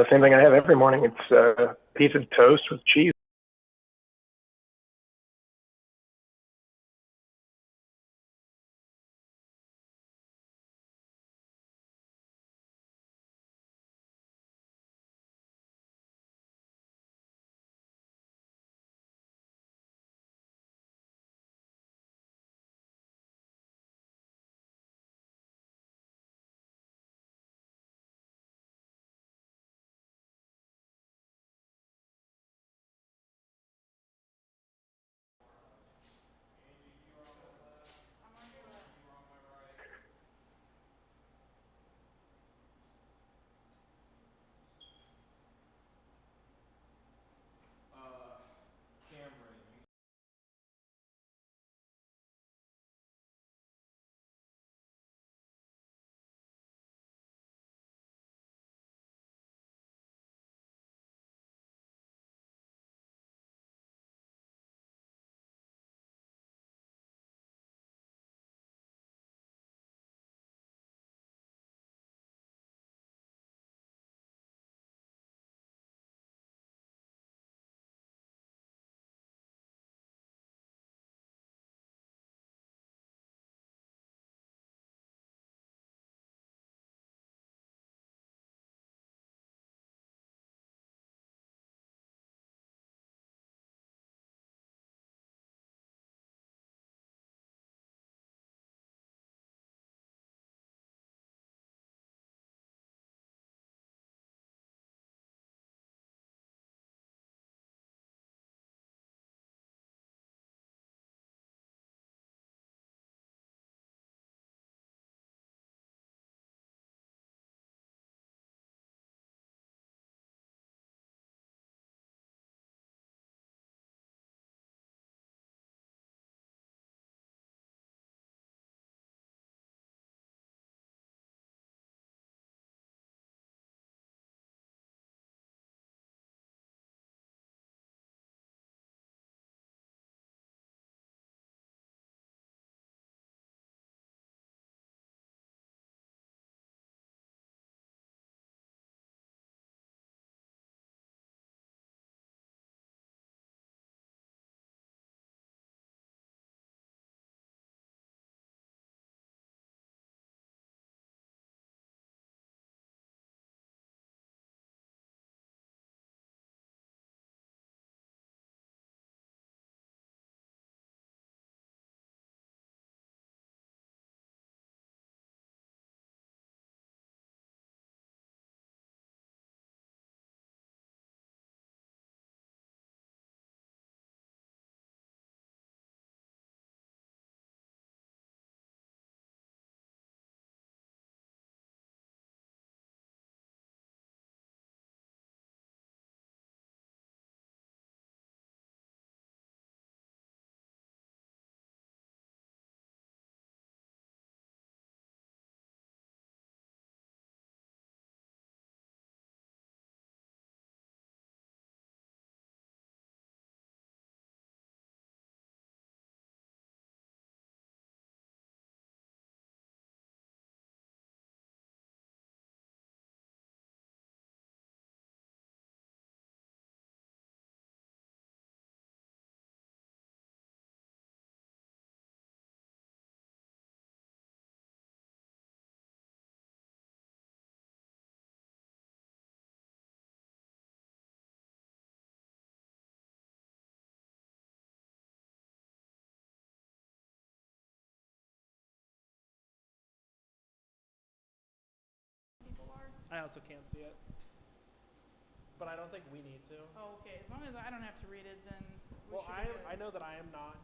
Same thing I have every morning. It's a piece of toast with cheese. I also can't see it, but I don't think we need to. Oh, okay. As long as I don't have to read it, then we Well, should I be good. I know that I am not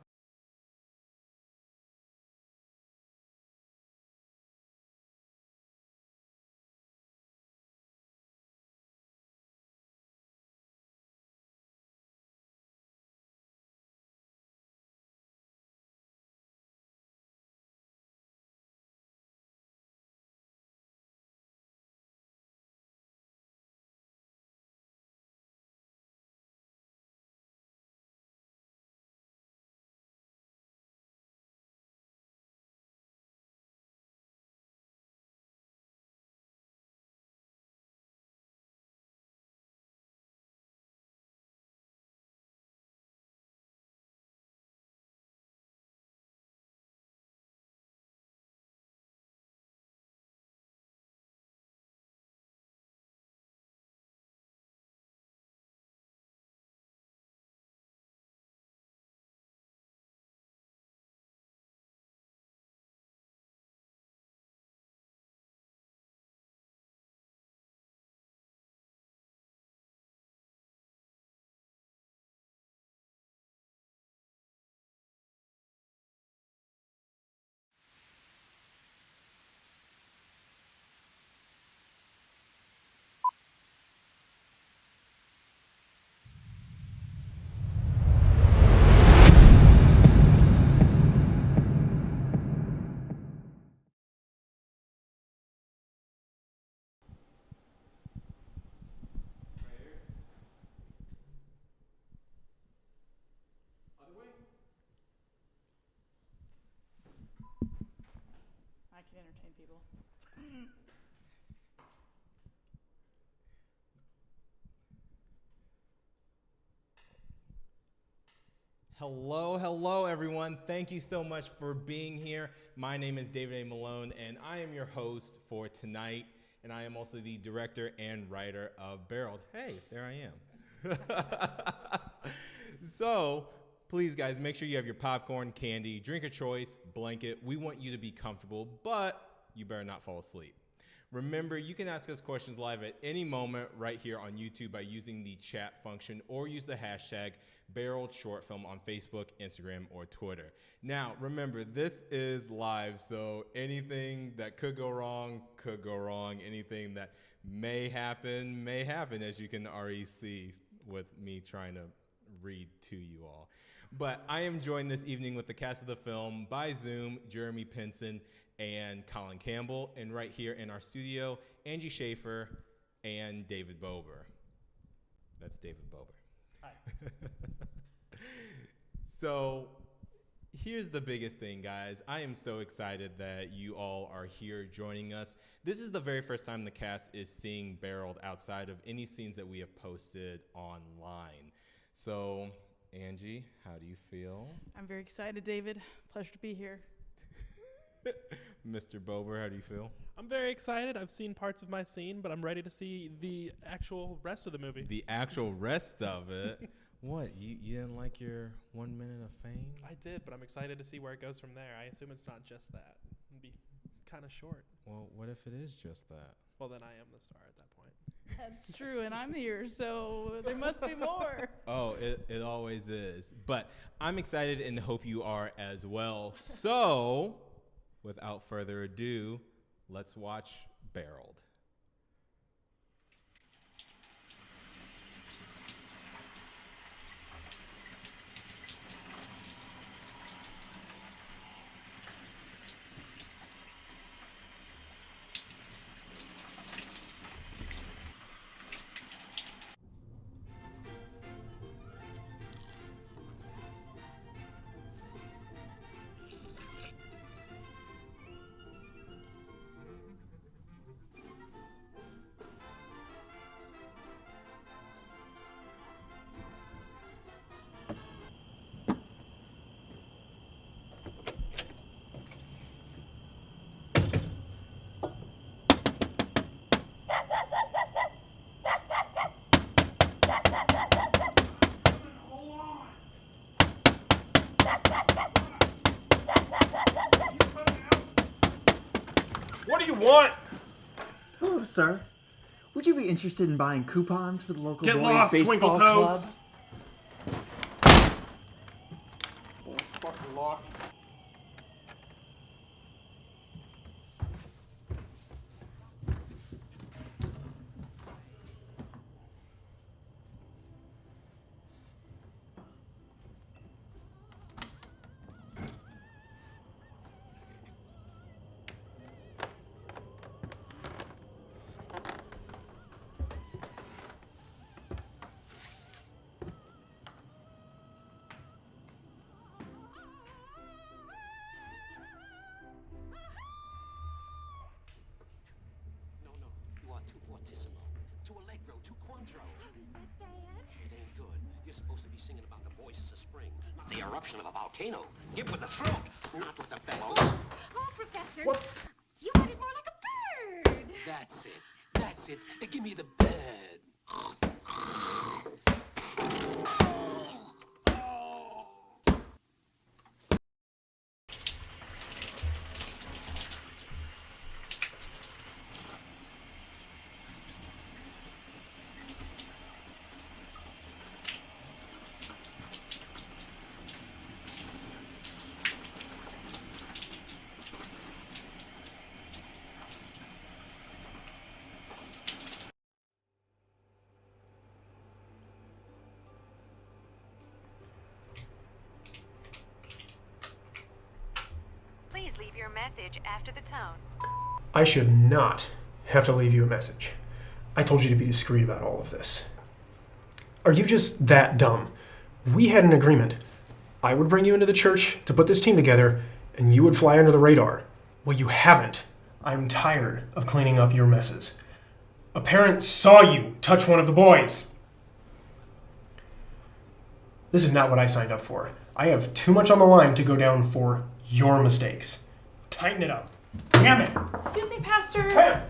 people. Hello, everyone. Thank you so much for being here. My name is David A. Malone, and I am your host for tonight, and I am also the director and writer of Barreled. Hey, there I am. So, please, guys, make sure you have your popcorn, candy, drink of choice, blanket. We want you to be comfortable, but you better not fall asleep. Remember, you can ask us questions live at any moment right here on YouTube by using the chat function or use the hashtag Barreled Short Film on Facebook, Instagram, or Twitter. Now, remember, this is live, so anything that could go wrong, could go wrong. Anything that may happen, as you can already see with me trying to read to you all. But I am joined this evening with the cast of the film by Zoom, Jeremy Pinson and Colin Campbell, and right here in our studio, Angie Schaefer and David Bober. That's David Bober. Hi. So here's the biggest thing, guys. I am so excited that you all are here joining us. This is the very first time the cast is seeing Barreled outside of any scenes that we have posted online. So, Angie, how do you feel? I'm very excited, David. Pleasure to be here. Mr. Bober, how do you feel? I'm very excited. I've seen parts of my scene, but I'm ready to see the actual rest of the movie. The actual rest of it? What, you didn't like your 1 minute of fame? I did, but I'm excited to see where it goes from there. I assume it's not just that. It'd be kind of short. Well, what if it is just that? Well, then I am the star at that point. That's true, and I'm here, so there must be more. Oh, it always is. But I'm excited and hope you are as well. So, without further ado, let's watch Barreled. What do you want? Hello, sir. Would you be interested in buying coupons for the local Get boys lost, baseball Twinkle club? Toes. Oh, fucking lock. Too fortissimo, too allegro, too quandro. Is that bad? It ain't good. You're supposed to be singing about the voices of spring, not the eruption of a volcano. Give with the throat, not with the bellows. Oh, Professor. What? You want it more like a bird. That's it. That's it. Give me the bird. Please leave your message after the tone. I should not have to leave you a message. I told you to be discreet about all of this. Are you just that dumb? We had an agreement. I would bring you into the church to put this team together, and you would fly under the radar. Well, you haven't. I'm tired of cleaning up your messes. A parent saw you touch one of the boys. This is not what I signed up for. I have too much on the line to go down for your mistakes. Tighten it up. Damn it! Excuse me, Pastor. Pam!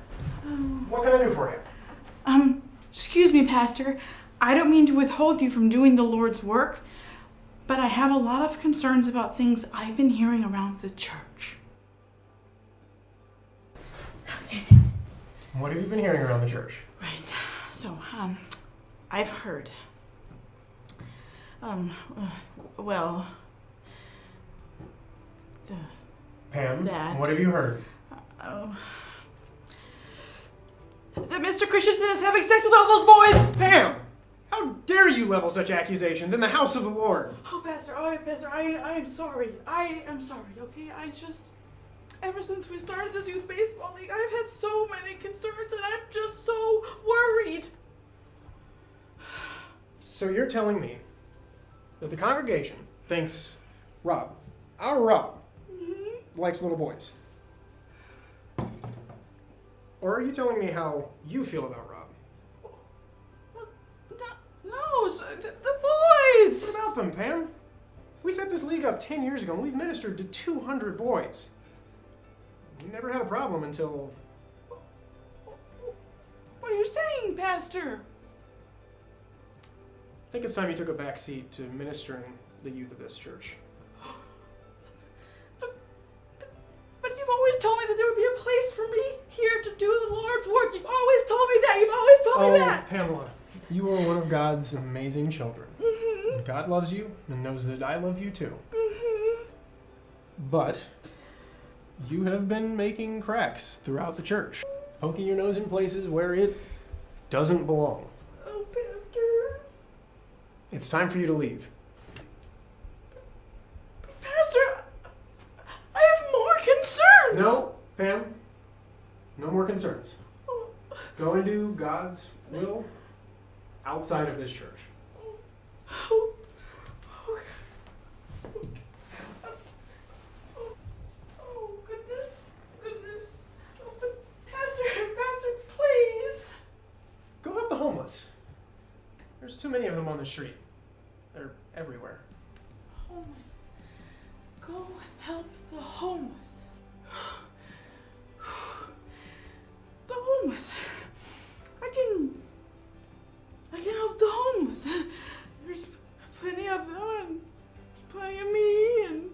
What can I do for you? Excuse me, Pastor. I don't mean to withhold you from doing the Lord's work, but I have a lot of concerns about things I've been hearing around the church. Okay. What have you been hearing around the church? Right. So, I've heard. Well, Pam, that- what have you heard? That Mr. Christensen is having sex with all those boys! Pam! How dare you level such accusations in the house of the Lord? Oh, Pastor, I am sorry. I am sorry, okay? Ever since we started this youth baseball league, I've had so many concerns and I'm just so worried. So you're telling me that the congregation thinks Rob, our Rob, likes little boys? Or are you telling me how you feel about Rob? No, the boys! What about them, Pam? We set this league up 10 years ago and we've ministered to 200 boys. We never had a problem until... What are you saying, Pastor? I think it's time you took a back seat to ministering the youth of this church. But you've always told me that there would be a place for me here to do the Lord's work. You've always told me that. You've always told me that. Pamela, you are one of God's amazing children. God loves you and knows that I love you too. But you have been making cracks throughout the church, poking your nose in places where it doesn't belong. Oh, Pastor. It's time for you to leave. Pastor, I have more concerns. No, Pam. No more concerns. Go and do God's will outside of this church. Oh, goodness. Oh, but Pastor, please. Go help the homeless. There's too many of them on the street. They're everywhere. Homeless. Go help the homeless. The homeless. I can help the homeless. There's plenty of them and there's plenty of me and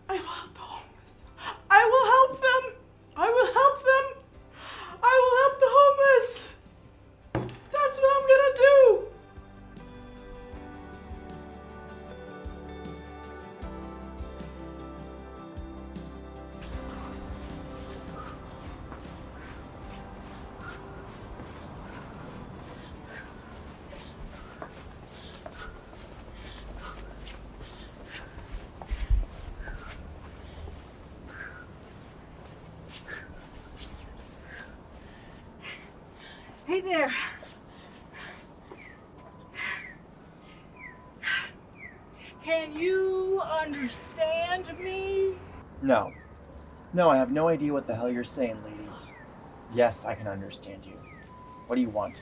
I will help the homeless. I will help them. I will help them. I will help the homeless. That's what I'm gonna do. Hey there. Can you understand me? No. No, I have no idea what the hell you're saying, lady. Yes, I can understand you. What do you want?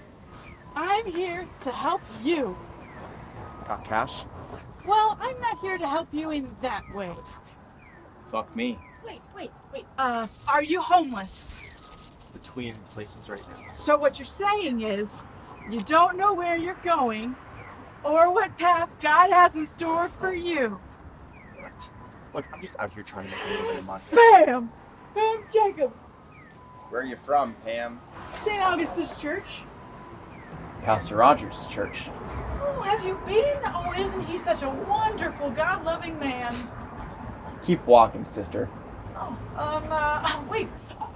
I'm here to help you. Got cash? Well, I'm not here to help you in that way. Fuck me. Wait. Are you homeless? Between places right now. So what you're saying is, you don't know where you're going, or what path God has in store for you. What? Look, I'm just out here trying to make a little bit of money. Pam Jacobs, Where are you from, Pam? St. Augustus Church. Pastor Rogers' church. Oh, have you been? Oh, isn't he such a wonderful, God-loving man? Keep walking, sister. Wait,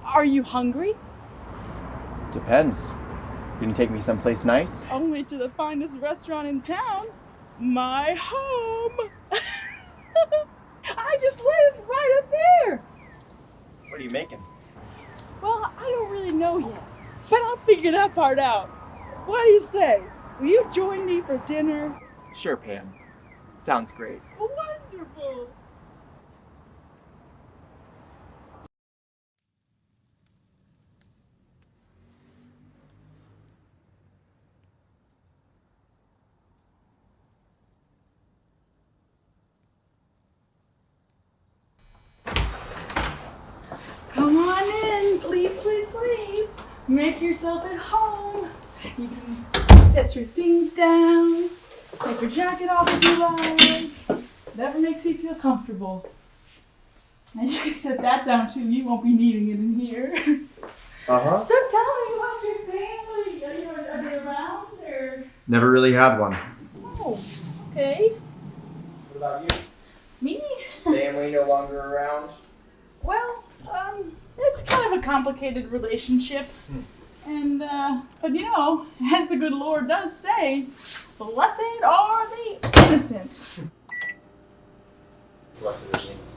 are you hungry? Depends. Can you take me someplace nice? Only to the finest restaurant in town. My home. I just live right up there. What are you making? Well, I don't really know yet, but I'll figure that part out. What do you say? Will you join me for dinner? Sure, Pam. Sounds great. Wonderful. make yourself at home. You can set your things down, take your jacket off if you like. Whatever makes you feel comfortable. And you can set that down too. You won't be needing it in here. Uh-huh. So tell me, what's your family? Are they around or? Never really had one. Oh, okay. What about you? Me? Family no longer around? Well, it's kind of a complicated relationship. And, but you know, as the good Lord does say, blessed are the innocent. Blessed are the innocent.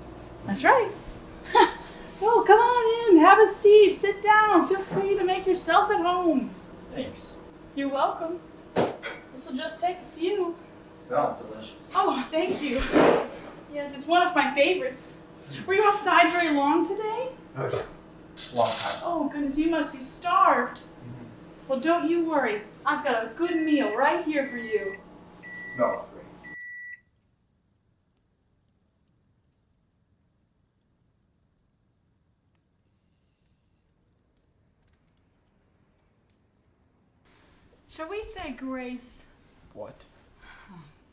That's right. Well, come on in, have a seat, sit down, feel free to make yourself at home. Thanks. You're welcome. This will just take a few. Smells delicious. Oh, thank you. Yes, it's one of my favorites. Were you outside very long today? Oh, yeah. Long time. Oh, goodness, you must be starved. Well, don't you worry. I've got a good meal right here for you. Smells great. Shall we say grace? What?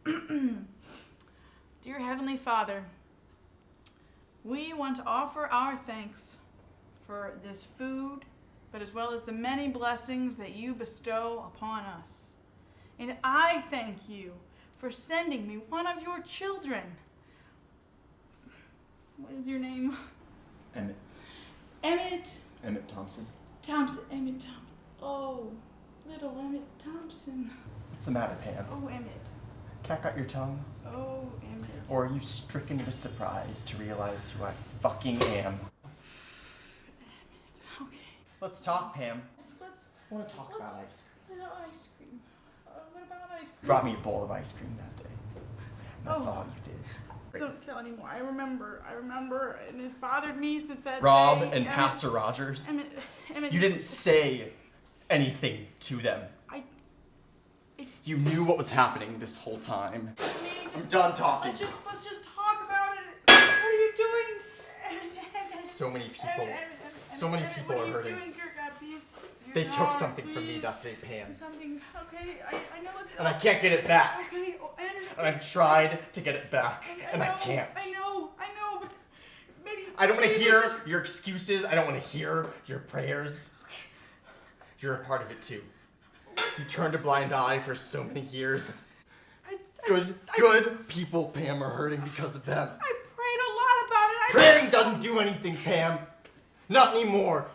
Dear Heavenly Father, we want to offer our thanks for this food, but as well as the many blessings that you bestow upon us. And I thank you for sending me one of your children. What is your name? Emmett. Emmett Emmett Thompson. Thompson. Emmett Thompson. Oh, little Emmett Thompson. What's the matter, Pam? Oh, Emmett. Cat got your tongue? Oh, Emmett. Or are you stricken with surprise to realize who I fucking am? Okay. Let's talk, Pam. Let's. I want to talk about ice cream. Ice cream. What about ice cream? You brought me a bowl of ice cream that day. That's Oh. all you did. Don't tell anymore. I remember, and it's bothered me since that Rob day. and Emmett, Pastor Rogers, Emmett, you didn't say anything to them. You knew what was happening this whole time. I'm done talking. Let's just talk about it. What are you doing? So many people are hurting. They You're took not, something from me please. that day, Pam. Something, okay, I know it's... And I can't get it back. Okay, I understand. And I've tried to get it back, and I know, can't. I know, but maybe... I don't want to maybe hear just- your excuses. I don't want to hear your prayers. You're a part of it too. You turned a blind eye for so many years. Good people, Pam, are hurting because of them. I prayed a lot about it. Praying doesn't do anything, Pam. Not anymore.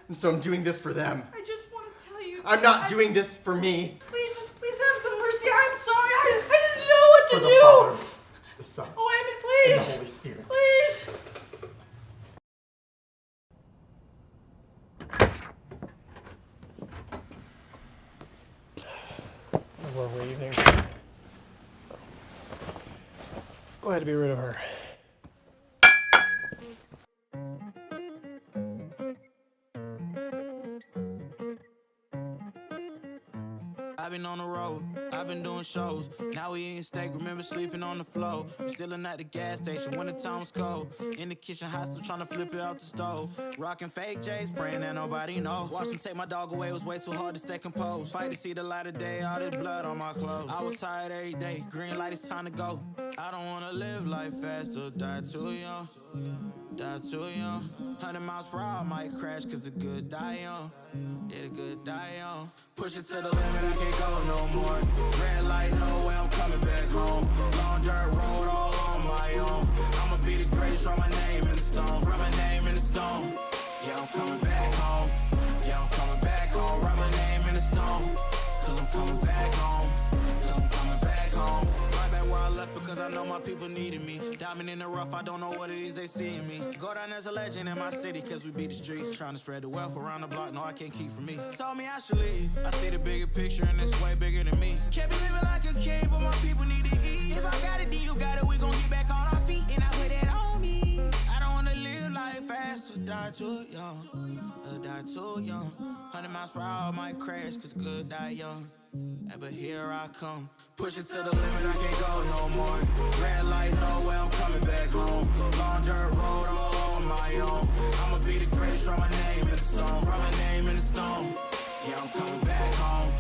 And so I'm doing this for them. I just want to tell you... I'm not doing this for me. Please have some mercy. I'm sorry. I didn't know what to For do. the Father, the Son, Oh, Emmett, and please. the Holy Spirit. Please. A lovely evening. Glad to be rid of her. I've been on the road, I've been doing shows. Now we eating steak, remember sleeping on the floor. We stillin' at the gas station when the time was cold. In the kitchen, hot still tryna flip it out the stove. Rockin' fake J's, praying that nobody know. Watch them take my dog away, it was way too hard to stay composed. Fight to see the light of day, all this blood on my clothes. I was tired every day, green light, it's time to go. I don't wanna live life fast or die too young. Die too young. 100 miles per hour, I might crash cause the good die young. Yeah, the good die young. Push it to the limit, I can't go no more. Red light, no way, I'm coming back home. Long dirt road, all on my own. I'ma be the greatest, write my name in the stone. Write my name in the stone. Yeah, I'm coming back home. Yeah, I'm coming back home. Write my name in the stone. Cause I'm coming back home. Cause I'm coming back home. Right back where I left because I know my people needed me. Diamond in the rough, I don't know what it is they see in me. Go down as a legend in my city cause we beat the streets. Trying to spread the wealth around the block, no I can't keep from me. Told me I should leave. I see the bigger picture and it's way bigger than me. Can't be living like a king, but my people need to eat. If I got it, then you got it, we gon' get back on our feet. And I put that on me. I don't wanna live life fast or die too young. Die too young. 100 miles per hour might crash, cause good die young. Yeah, but here I come. Push it to the limit, I can't go no more. Red light, no way, I'm coming back home. Long dirt road, all on my own. I'ma be the greatest, write my name in the stone. Write my name in the stone. Yeah, I'm coming back home.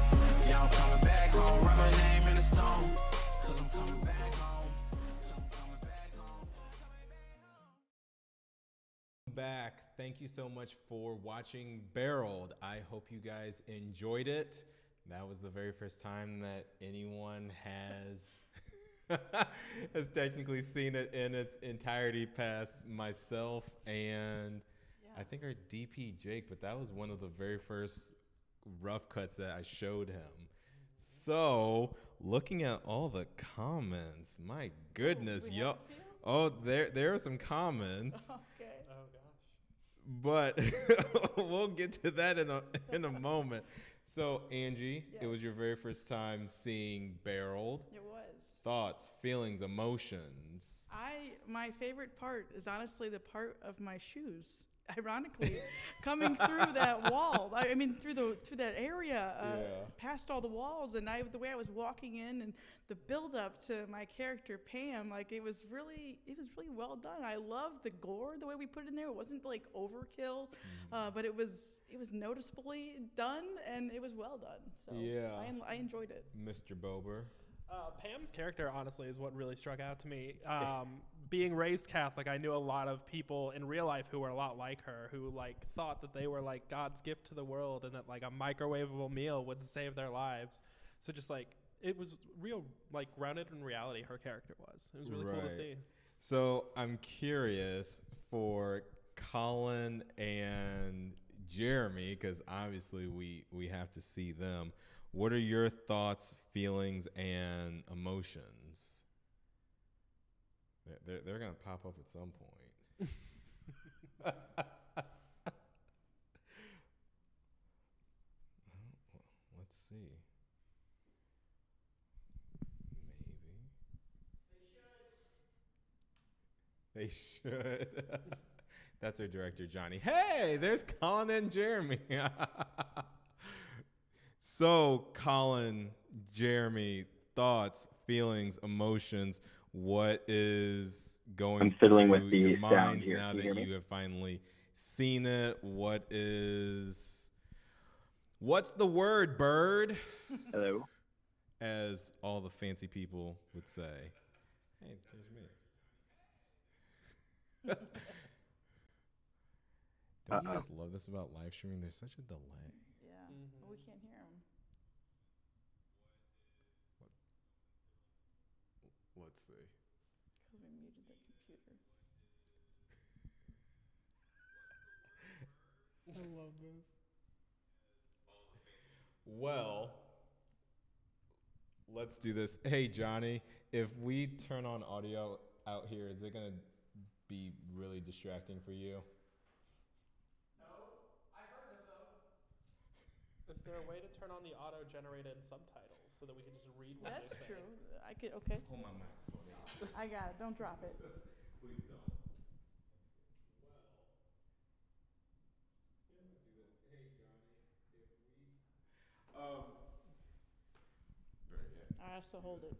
Yeah, I'm coming back home. Write my name in the stone. Cause I'm coming back home. I'm coming back home. Back. Thank you so much for watching Barreled. I hope you guys enjoyed it. That was the very first time that anyone has technically seen it in its entirety past myself and I think our DP Jake, but that was one of the very first rough cuts that I showed him. So looking at all the comments, my goodness, yo. Oh, there are some comments. Okay. Oh gosh. But we'll get to that in a moment. So Angie, it was your very first time seeing Barreled. It was. Thoughts, feelings, emotions. My favorite part is honestly the part of my shoes. Ironically, coming through that wall. I mean, through that area, past all the walls, and the way I was walking in, and the build up to my character Pam, like it was really well done. I love the gore, the way we put it in there. It wasn't like overkill, but it was noticeably done, and it was well done. So I enjoyed it. Mr. Bober. Pam's character, honestly, is what really struck out to me. Being raised Catholic, I knew a lot of people in real life who were a lot like her, who like thought that they were like God's gift to the world, and that like a microwavable meal would save their lives. So just like it was real, like grounded in reality. Her character was. It was really cool to see. So I'm curious for Colin and Jeremy, because obviously we have to see them. What are your thoughts, feelings, and emotions? They're going to pop up at some point. Let's see. Maybe. They should. That's our director, Johnny. Hey, there's Colin and Jeremy. So, Colin, Jeremy, thoughts, feelings, emotions. What is going I'm fiddling through with the your sound minds here. now Can you that hear me? you have finally seen it? What's the word, bird? Hello. As all the fancy people would say. Hey, there's me. Don't you just love this about live streaming? There's such a delay. Yeah, but we can't hear him. Let's see. Because we muted the computer. I love this. Well, let's do this. Hey, Johnny, if we turn on audio out here, is it going to be really distracting for you? Is there a way to turn on the auto-generated subtitles so that we can just read what That's they say? true. I could. Okay. Hold my microphone out. I got it. Don't drop it. Please don't. Well, let's do this. Hey, Johnny, if we, I have to hold it.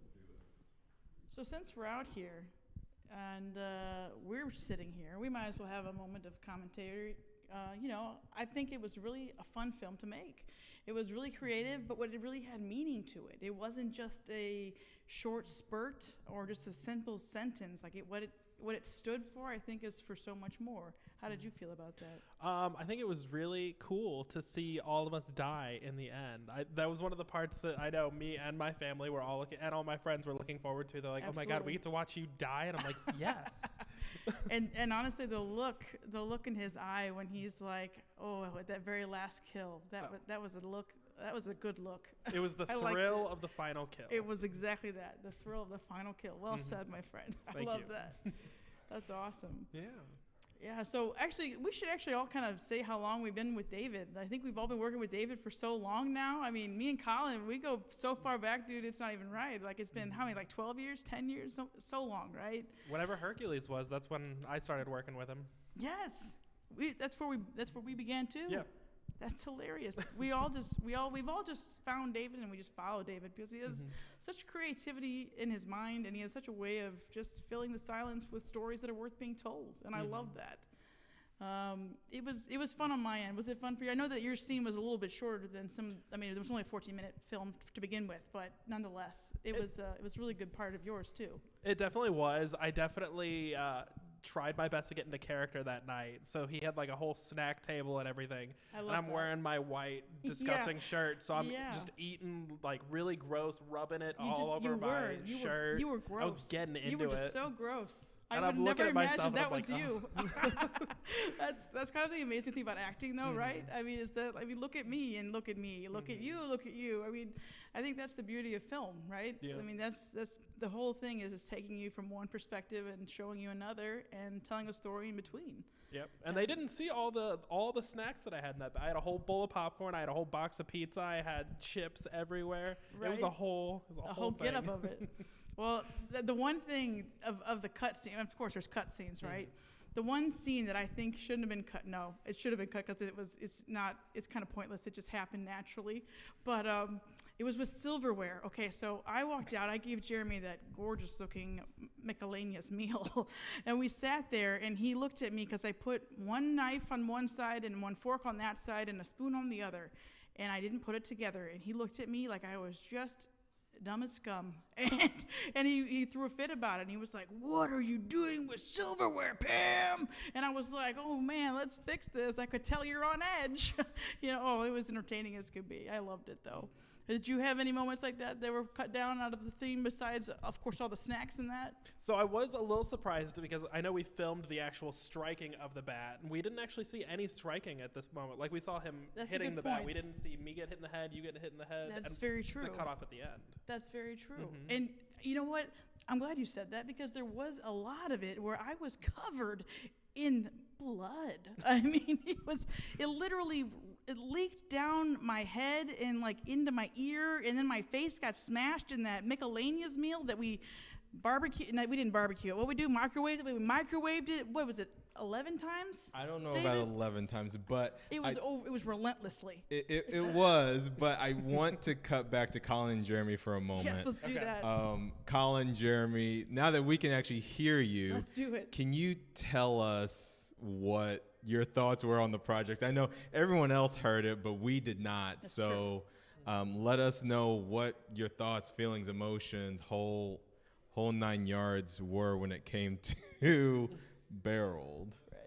So since we're out here, and we're sitting here, we might as well have a moment of commentary. I think it was really a fun film to make. It was really creative, but it really had meaning to it. It wasn't just a short spurt or just a simple sentence. Like what it stood for, I think, is for so much more. How did you feel about that? I think it was really cool to see all of us die in the end. That was one of the parts that I know me and my family were all looking, and all my friends were looking forward to. They're like, Absolutely. "Oh my God, we get to watch you die," and I'm like, "Yes." and honestly, the look in his eye when he's like, "Oh, at that very last kill, that was a look. That was a good look." It was the thrill of the final kill. It was exactly that, the thrill of the final kill. Well said, my friend. I love that. That's awesome. Yeah. Yeah, so actually, we should actually all kind of say how long we've been with David. I think we've all been working with David for so long now. I mean, me and Colin, we go so far back, dude, it's not even right. Like, it's been, how many, like 12 years, 10 years? So long, right? Whenever Hercules was, that's when I started working with him. Yes. That's where we began too. Yeah. That's hilarious. We've all just found David and we just follow David because he has such creativity in his mind and he has such a way of just filling the silence with stories that are worth being told. And I love that. It was fun on my end. Was it fun for you? I know that your scene was a little bit shorter than some. I mean, there was only a 14-minute film to begin with, but nonetheless, it was a really good part of yours too. It definitely was. I definitely tried my best to get into character that night. So he had like a whole snack table and everything. And I'm wearing my white, disgusting shirt. So I'm just eating like really gross, rubbing it all over my shirt. You were gross. I was getting into it. You were just so gross. And I would I'm never imagine that was was you. That's kind of the amazing thing about acting, though, right? I mean, look at me and look at me, look at you, look at you. I mean, I think that's the beauty of film, right? Yeah. I mean, that's the whole thing is taking you from one perspective and showing you another and telling a story in between. Yep. And they didn't see all the snacks that I had in that. I had a whole bowl of popcorn. I had a whole box of pizza. I had chips everywhere. Right. It was a whole get up of it. Well, the one thing of the cut scene, of course, there's cut scenes, right? The one scene that I think shouldn't have been cut, no, it should have been cut because it's kind of pointless. It just happened naturally. But it was with silverware. Okay, so I walked out. I gave Jeremy that gorgeous-looking miscellaneous meal. And we sat there, and he looked at me because I put one knife on one side and one fork on that side and a spoon on the other. And I didn't put it together. And he looked at me like I was just dumb as scum, and he threw a fit about it, and he was like, "What are you doing with silverware, Pam?" And I was like, "Oh man, let's fix this." I could tell you're on edge. It was entertaining as could be. I loved it though. Did you have any moments like that were cut down out of the theme besides, of course, all the snacks and that? So I was a little surprised because I know we filmed the actual striking of the bat, and we didn't actually see any striking at this moment. Like, we saw him hitting the bat. We didn't see me get hit in the head, you get hit in the head. That's very true. The cutoff at the end. That's very true. And you know what? I'm glad you said that because there was a lot of it where I was covered in blood. I mean, it leaked down my head and like into my ear, and then my face got smashed in that miscellaneous meal that we barbecued. No, we didn't barbecue it. What we do? Microwave it. We microwaved it. What was it? 11 times? I don't know David? about 11 times, but it was relentlessly. It was, but I want to cut back to Colin and Jeremy for a moment. Yes, let's do that. Colin, Jeremy, now that we can actually hear you, let's do it. Can you tell us what your thoughts were on the project? I know everyone else heard it, but we did not. That's so let us know what your thoughts, feelings, emotions, whole 9 yards were when it came to Barreled. Right.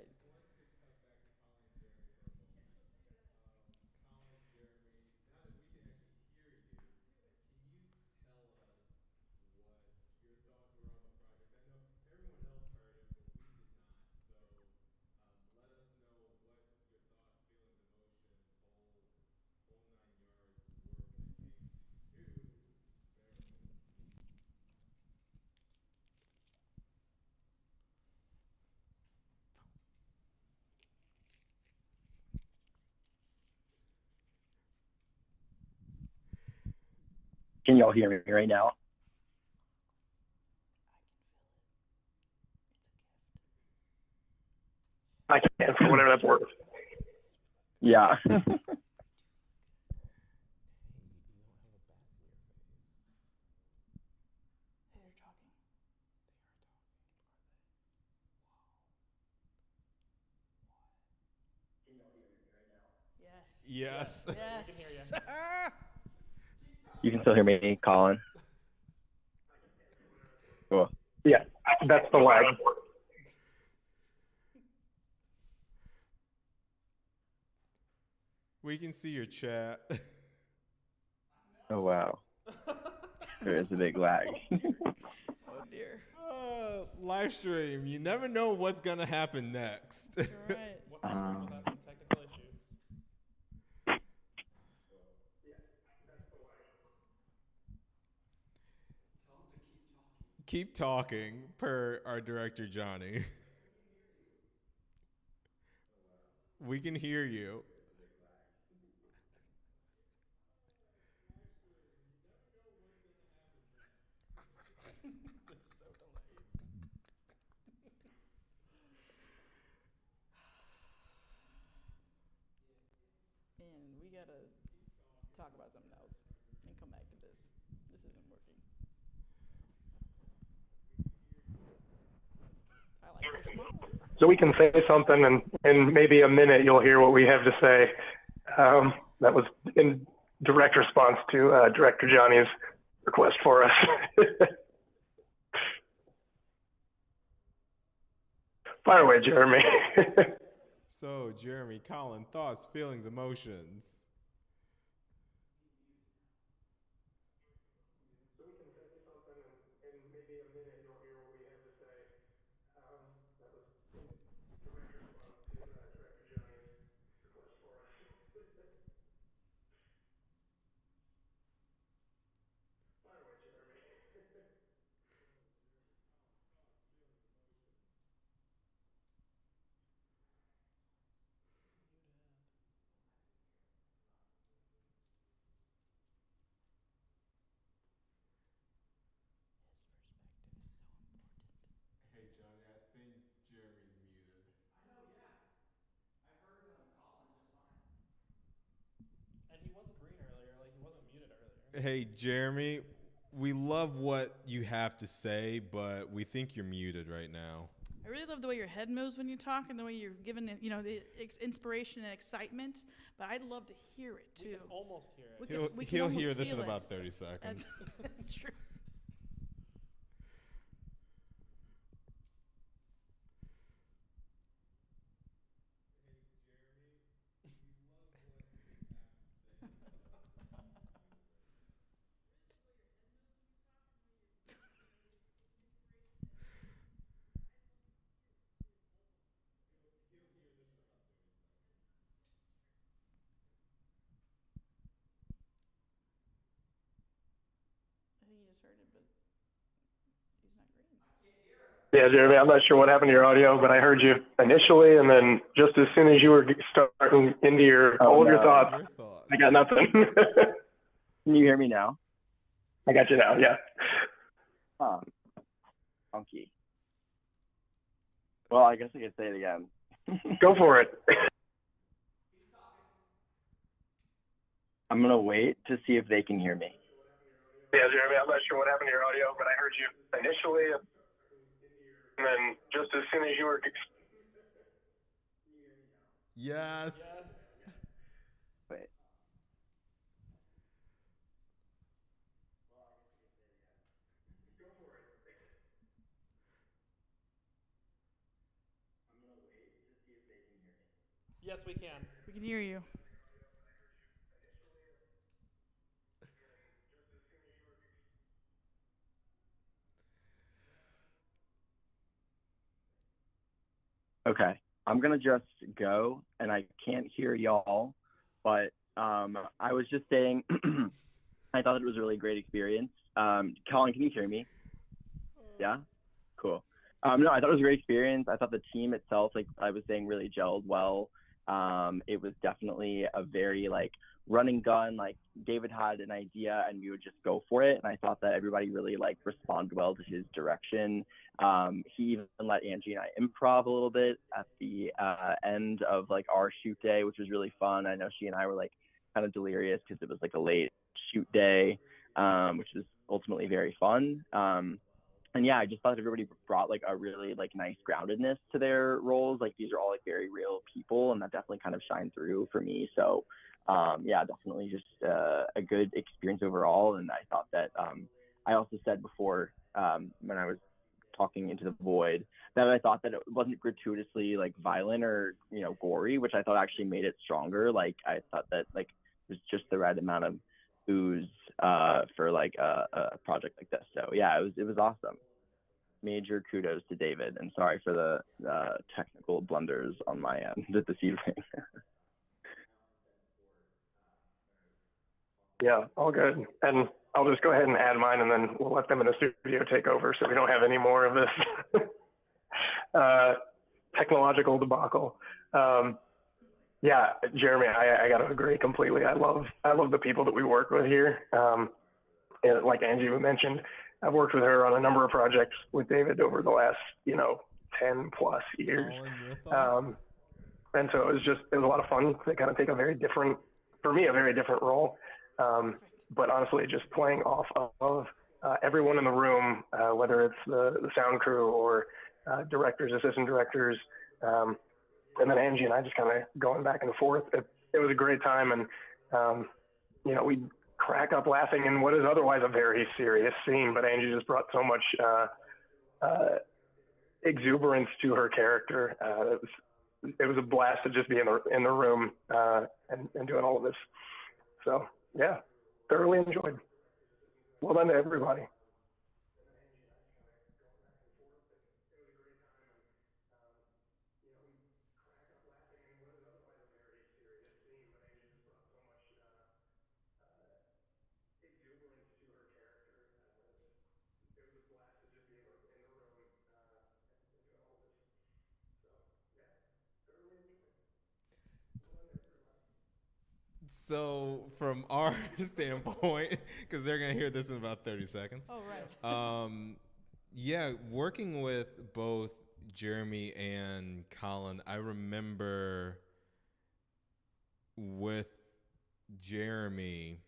Can y'all hear me right now? I can, for whatever that's worth. Yeah. Yes. Yes. You can still hear me, Colin? Cool. Yeah, that's the lag. We can see your chat. Oh, wow. There is a big lag. Oh, dear. Live stream. You never know what's going to happen next. That's right. What's the story without some technical issues? Keep talking, per our director, Johnny. We can hear you. It's so delayed. in. We gotta talk about something else and come back to this. This isn't working. I like your smiles. So we can say something, and in maybe a minute you'll hear what we have to say. That was in direct response to Director Johnny's request for us. Fire away, Jeremy. So, Jeremy, Colin, thoughts, feelings, emotions. So we can say something, and in maybe a minute you'll hear what we have to say. That was in direct response to Director Johnny's request for us. Fire away, Jeremy. Hey, Johnny, I think Jeremy's muted. And he was green earlier, like he wasn't muted earlier. Hey, Jeremy, we love what you have to say, but we think you're muted right now. I really love the way your head moves when you talk and the way you're giving it, the inspiration and excitement. But I'd love to hear it too. We can almost hear it. We can He'll almost hear this in feel it. about 30 seconds. That's true. I think you just heard it, but he's not green. Yeah, Jeremy, I'm not sure what happened to your audio, but I heard you initially, and then just as soon as you were starting into your thoughts, I got nothing. Can you hear me now? I got you now, yeah. Funky. Well, I guess I could say it again. Go for it. I'm going to wait to see if they can hear me. Yeah, Jeremy, I'm not sure what happened to your audio, but I heard you initially, and then just as soon as you were... Yes. Wait. Yes, we can. We can hear you. Okay. I'm going to just go, and I can't hear y'all, but I was just saying I thought it was a really great experience. Colin, can you hear me? Yeah? Cool. No, I thought it was a great experience. I thought the team itself, like I was saying, really gelled well. It was definitely a very run and gun. Like David had an idea and we would just go for it. And I thought that everybody really responded well to his direction. He even let Angie and I improv a little bit at the end of our shoot day, which was really fun. I know she and I were kind of delirious because it was a late shoot day, which was ultimately very fun. And yeah, I just thought everybody brought a really nice groundedness to their roles. These are all very real people, and that definitely kind of shined through for me. So yeah, definitely just a good experience overall. And I thought that I also said before when I was talking into the void that I thought that it wasn't gratuitously violent or gory, which I thought actually made it stronger. I thought that it was just the right amount of ooze for a project like this. So yeah, it was awesome. Major kudos to David, and sorry for the technical blunders on my end this evening. Yeah, all good. And I'll just go ahead and add mine, and then we'll let them in the studio take over so we don't have any more of this technological debacle. Yeah, Jeremy, I got to agree completely. I love the people that we work with here. And like Angie mentioned, I've worked with her on a number of projects with David over the last 10 plus years. And so it was a lot of fun to kind of take a very different for me, a very different role. But honestly, just playing off of everyone in the room, whether it's the sound crew or directors, assistant directors, and then Angie and I just kind of going back and forth. It was a great time, and we crack up laughing in what is otherwise a very serious scene, but Angie just brought so much exuberance to her character. It was a blast to just be in the room and doing all of this. So yeah, thoroughly enjoyed. Well done to everybody. So from our standpoint, because they're gonna hear this in about 30 seconds. Oh, right. Yeah, working with both Jeremy and Colin, I remember with Jeremy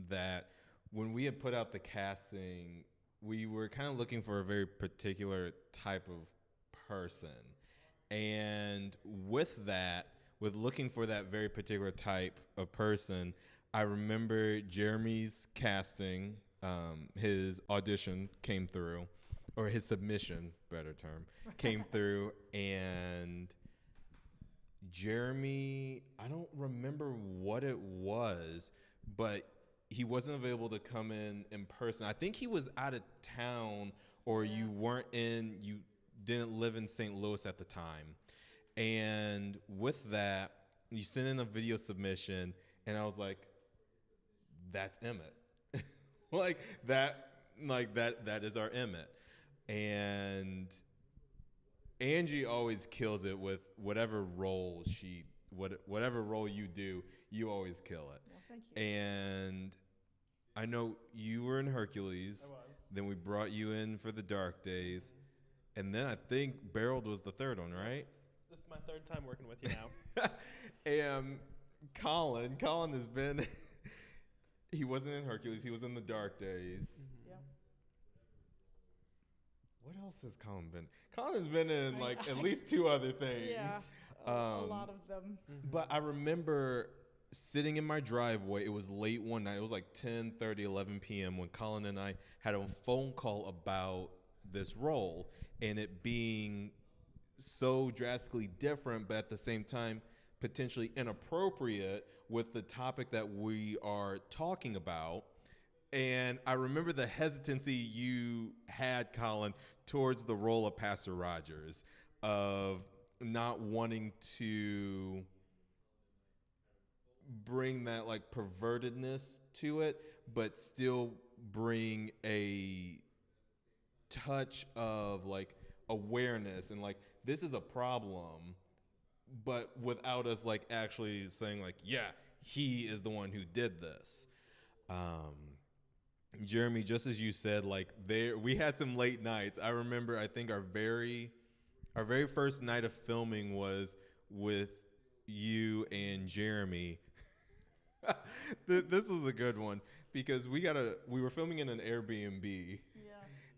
that when we had put out the casting, we were kind of looking for a very particular type of person. And with that, with looking for that very particular type of person, I remember Jeremy's casting, his audition came through, or his submission, better term, came through, and Jeremy, I don't remember what it was, but he wasn't available to come in person. I think he was out of town, or you didn't live in St. Louis at the time. And with that, you sent in a video submission, and I was like, that's Emmett. that is our Emmett. And Angie always kills it with whatever role whatever role you do, you always kill it. Well, thank you. And I know you were in Hercules. I was. Then we brought you in for the Dark Days. And then I think Beryl was the third one, right? This is my third time working with you now. And Colin has been, he wasn't in Hercules, he was in the Dark Days. Yeah. What else has Colin been? Colin's been in at least two other things. Yeah, a lot of them. But I remember sitting in my driveway. It was late one night. It was like 10:30, 11 p.m. when Colin and I had a phone call about this role and it being so drastically different, but at the same time potentially inappropriate with the topic that we are talking about. And I remember the hesitancy you had, Colin, towards the role of Pastor Rogers, of not wanting to bring that pervertedness to it, but still bring a touch of awareness and this is a problem, but without us actually saying yeah, he is the one who did this. Jeremy, just as you said, we had some late nights. I remember, I think our very first night of filming was with you and Jeremy. This was a good one because we were filming in an Airbnb.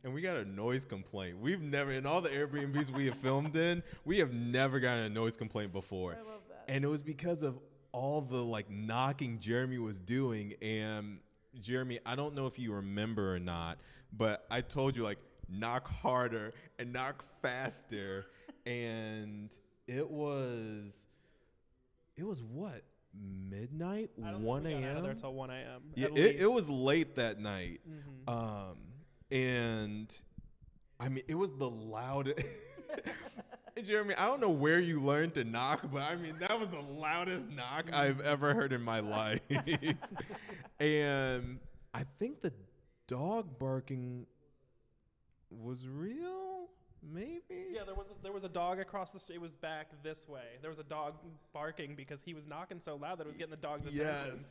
And we got a noise complaint. We've never, in all the Airbnbs we have filmed in, we have never gotten a noise complaint before. I love that. And it was because of all the knocking Jeremy was doing. And Jeremy, I don't know if you remember or not, but I told you knock harder and knock faster. And it was what? Midnight? 1 a.m.? I don't think we got out of there till 1 a.m. Yeah, it was late that night. Mm-hmm. And I mean, it was the loudest. Jeremy, I don't know where you learned to knock, but I mean, that was the loudest knock I've ever heard in my life. And I think the dog barking was real, maybe? Yeah, there was a dog across the street. It was back this way. There was a dog barking because he was knocking so loud that it was getting the dog's attention. Yes.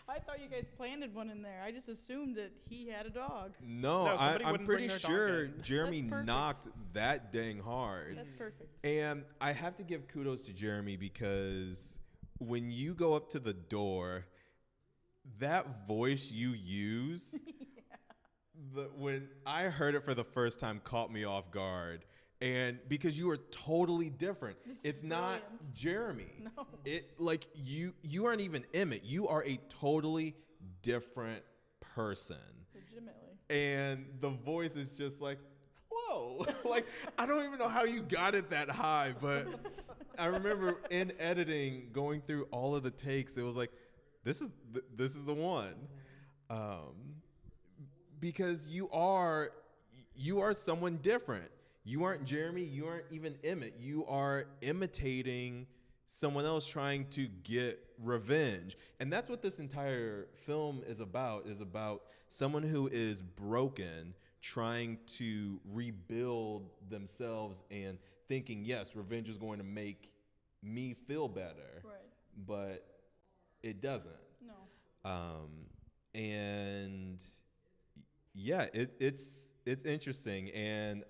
I thought you guys planted one in there. I just assumed that he had a dog. No, somebody I'm wouldn't pretty bring their dog sure in. Jeremy That's perfect. knocked that dang hard. That's perfect. And I have to give kudos to Jeremy because when you go up to the door, that voice you use, when I heard it for the first time, caught me off guard. And because you are totally different. It's not Jeremy. No. Like you aren't even Emmett. You are a totally different person. Legitimately. And the voice is just like, hello. Like, I don't even know how you got it that high, but I remember in editing, going through all of the takes, it was like, this is the one. Because you are someone different. You aren't Jeremy. You aren't even Emmett. You are imitating someone else trying to get revenge. And that's what this entire film is about someone who is broken trying to rebuild themselves and thinking, yes, revenge is going to make me feel better. Right. But it doesn't. No. And yeah, it's interesting. And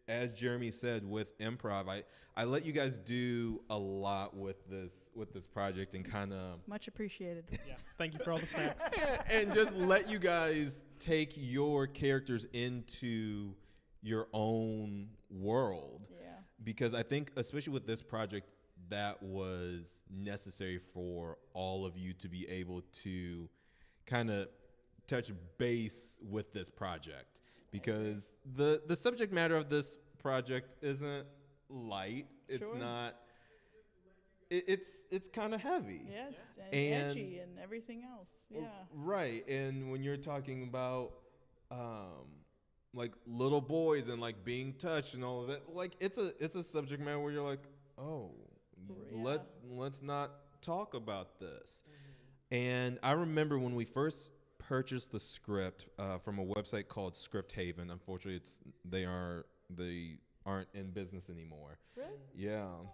as Jeremy said, with improv, I let you guys do a lot with this project and kind of Much appreciated. Yeah. Thank you for all the snacks. and just let you guys take your characters into your own world. Yeah. Because I think, especially with this project, that was necessary for all of you to be able to kind of touch base with this project. Because the subject matter of this project isn't light. It's Sure. not. It's kind of heavy. Yeah, it's And- edgy and everything else. Yeah. Right. And when you're talking about like little boys and like being touched and all of that, like it's a subject matter where you're like, oh, Yeah. let's not talk about this. And I remember when we first purchased the script from a website called Script Haven. Unfortunately, they aren't in business anymore. Really? Yeah. Oh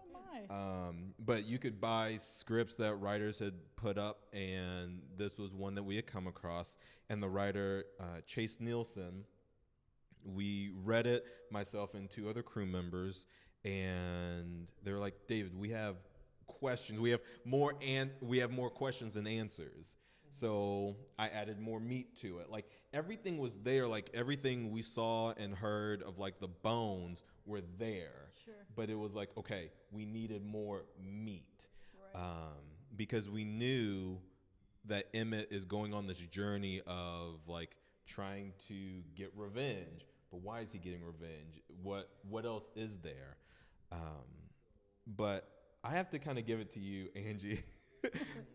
my. But you could buy scripts that writers had put up, and this was one that we had come across. And the writer, Chase Nielsen, we read it, myself and 2 other crew members, and they were like, David, we have questions. We have more questions than answers. So I added more meat to it. Like everything was there. Like everything we saw and heard of like the bones were there. Sure. But it was like, okay, we needed more meat. Right. Because we knew that Emmett is going on this journey of like trying to get revenge. But why is he getting revenge? What else is there? But I have to kind of give it to you, Angie.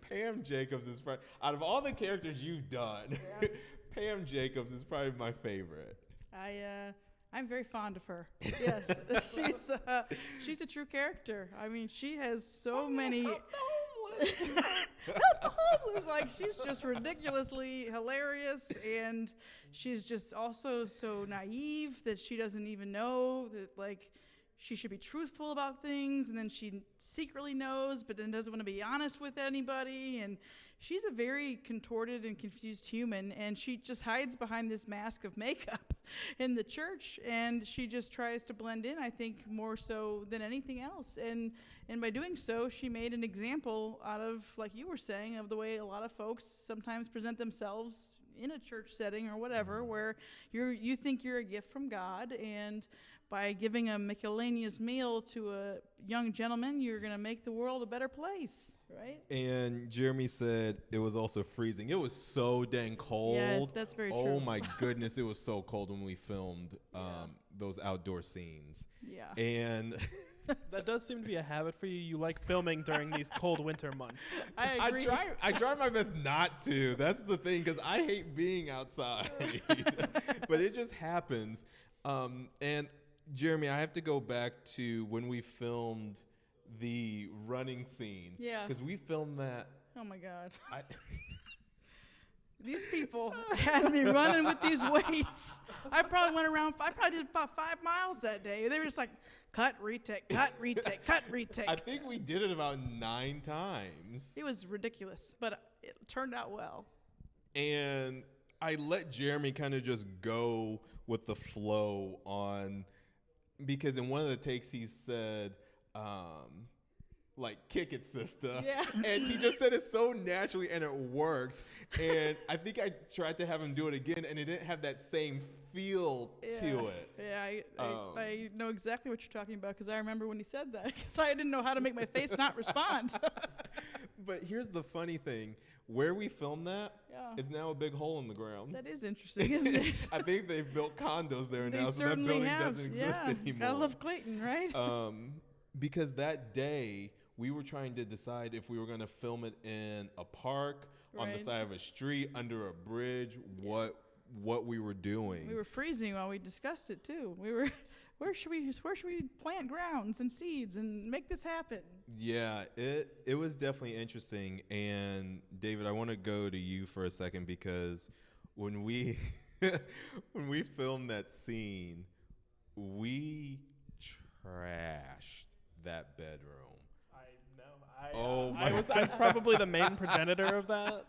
Pam Jacobs is probably, out of all the characters you've done, Yeah. Pam Jacobs is probably my favorite. I'm very fond of her. Yes, she's a true character. I mean, she has so many. Help the homeless! Like she's just ridiculously hilarious, and she's just also so naive that she doesn't even know that like she should be truthful about things, and then she secretly knows, but then doesn't want to be honest with anybody. And she's a very contorted and confused human, and she just hides behind this mask of makeup in the church, and she just tries to blend in, I think, more so than anything else. And by doing so, she made an example out of, like you were saying, of the way a lot of folks sometimes present themselves in a church setting or whatever, where you think you're a gift from God, and by giving a miscellaneous meal to a young gentleman, you're going to make the world a better place, right? And Jeremy said it was also freezing. It was so dang cold. Yeah, that's very true. Oh my goodness, it was so cold when we filmed those outdoor scenes. Yeah. And That does seem to be a habit for you. You like filming during these cold winter months. I agree. I try my best not to. That's the thing, because I hate being outside. But it just happens. And Jeremy, I have to go back to when we filmed the running scene. Yeah. Because we filmed that. Oh my God. These people had me running with these weights. I probably did about 5 miles that day. They were just like, cut, retake, cut, retake, cut, retake. I think we did it about 9 times. It was ridiculous, but it turned out well. And I let Jeremy kind of just go with the flow on, because in one of the takes he said, like, kick it, sister. Yeah. And he just said it so naturally, and it worked. And I think I tried to have him do it again, and it didn't have that same feel to it. Yeah, I know exactly what you're talking about because I remember when he said that because I didn't know how to make my face not respond. But here's the funny thing. Where we filmed that is now a big hole in the ground. That is interesting, isn't it? I think they've built condos there They now, so that certainly building have. doesn't exist anymore. Gotta love Clayton, right? Because that day, we were trying to decide if we were going to film it in a park, on the side of a street, under a bridge, what we were doing. We were freezing while we discussed it too. We were, where should we plant grounds and seeds and make this happen? Yeah, it was definitely interesting. And David, I want to go to you for a second because when we when we filmed that scene, we trashed that bedroom. I was probably the main progenitor of that.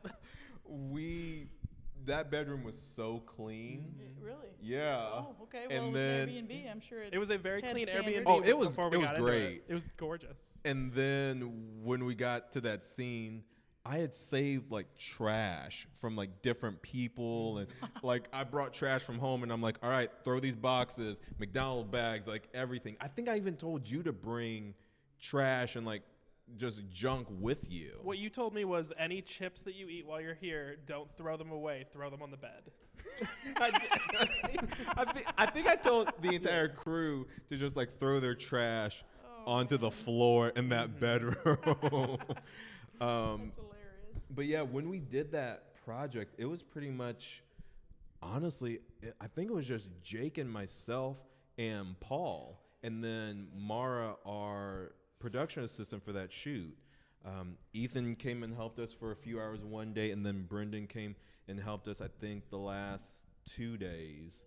That bedroom was so clean. Really? Yeah. Oh, okay. Well, And it was then, an Airbnb. I'm sure It was a very had clean standards. Airbnb. Oh, it was before we got into great. It was gorgeous. And then when we got to that scene, I had saved like trash from like different people, and like I brought trash from home, and I'm like, all right, throw these boxes, McDonald's bags, like everything. I think I even told you to bring trash and like just junk with you. What you told me was any chips that you eat while you're here, don't throw them away. Throw them on the bed. I think I told the entire crew to just like throw their trash onto the floor in that bedroom. That's hilarious. But yeah, when we did that project, it was pretty much, honestly, I think it was just Jake and myself and Paul, and then Mara, our production assistant for that shoot. Ethan came and helped us for a few hours one day, and then Brendan came and helped us, I think, the last 2 days.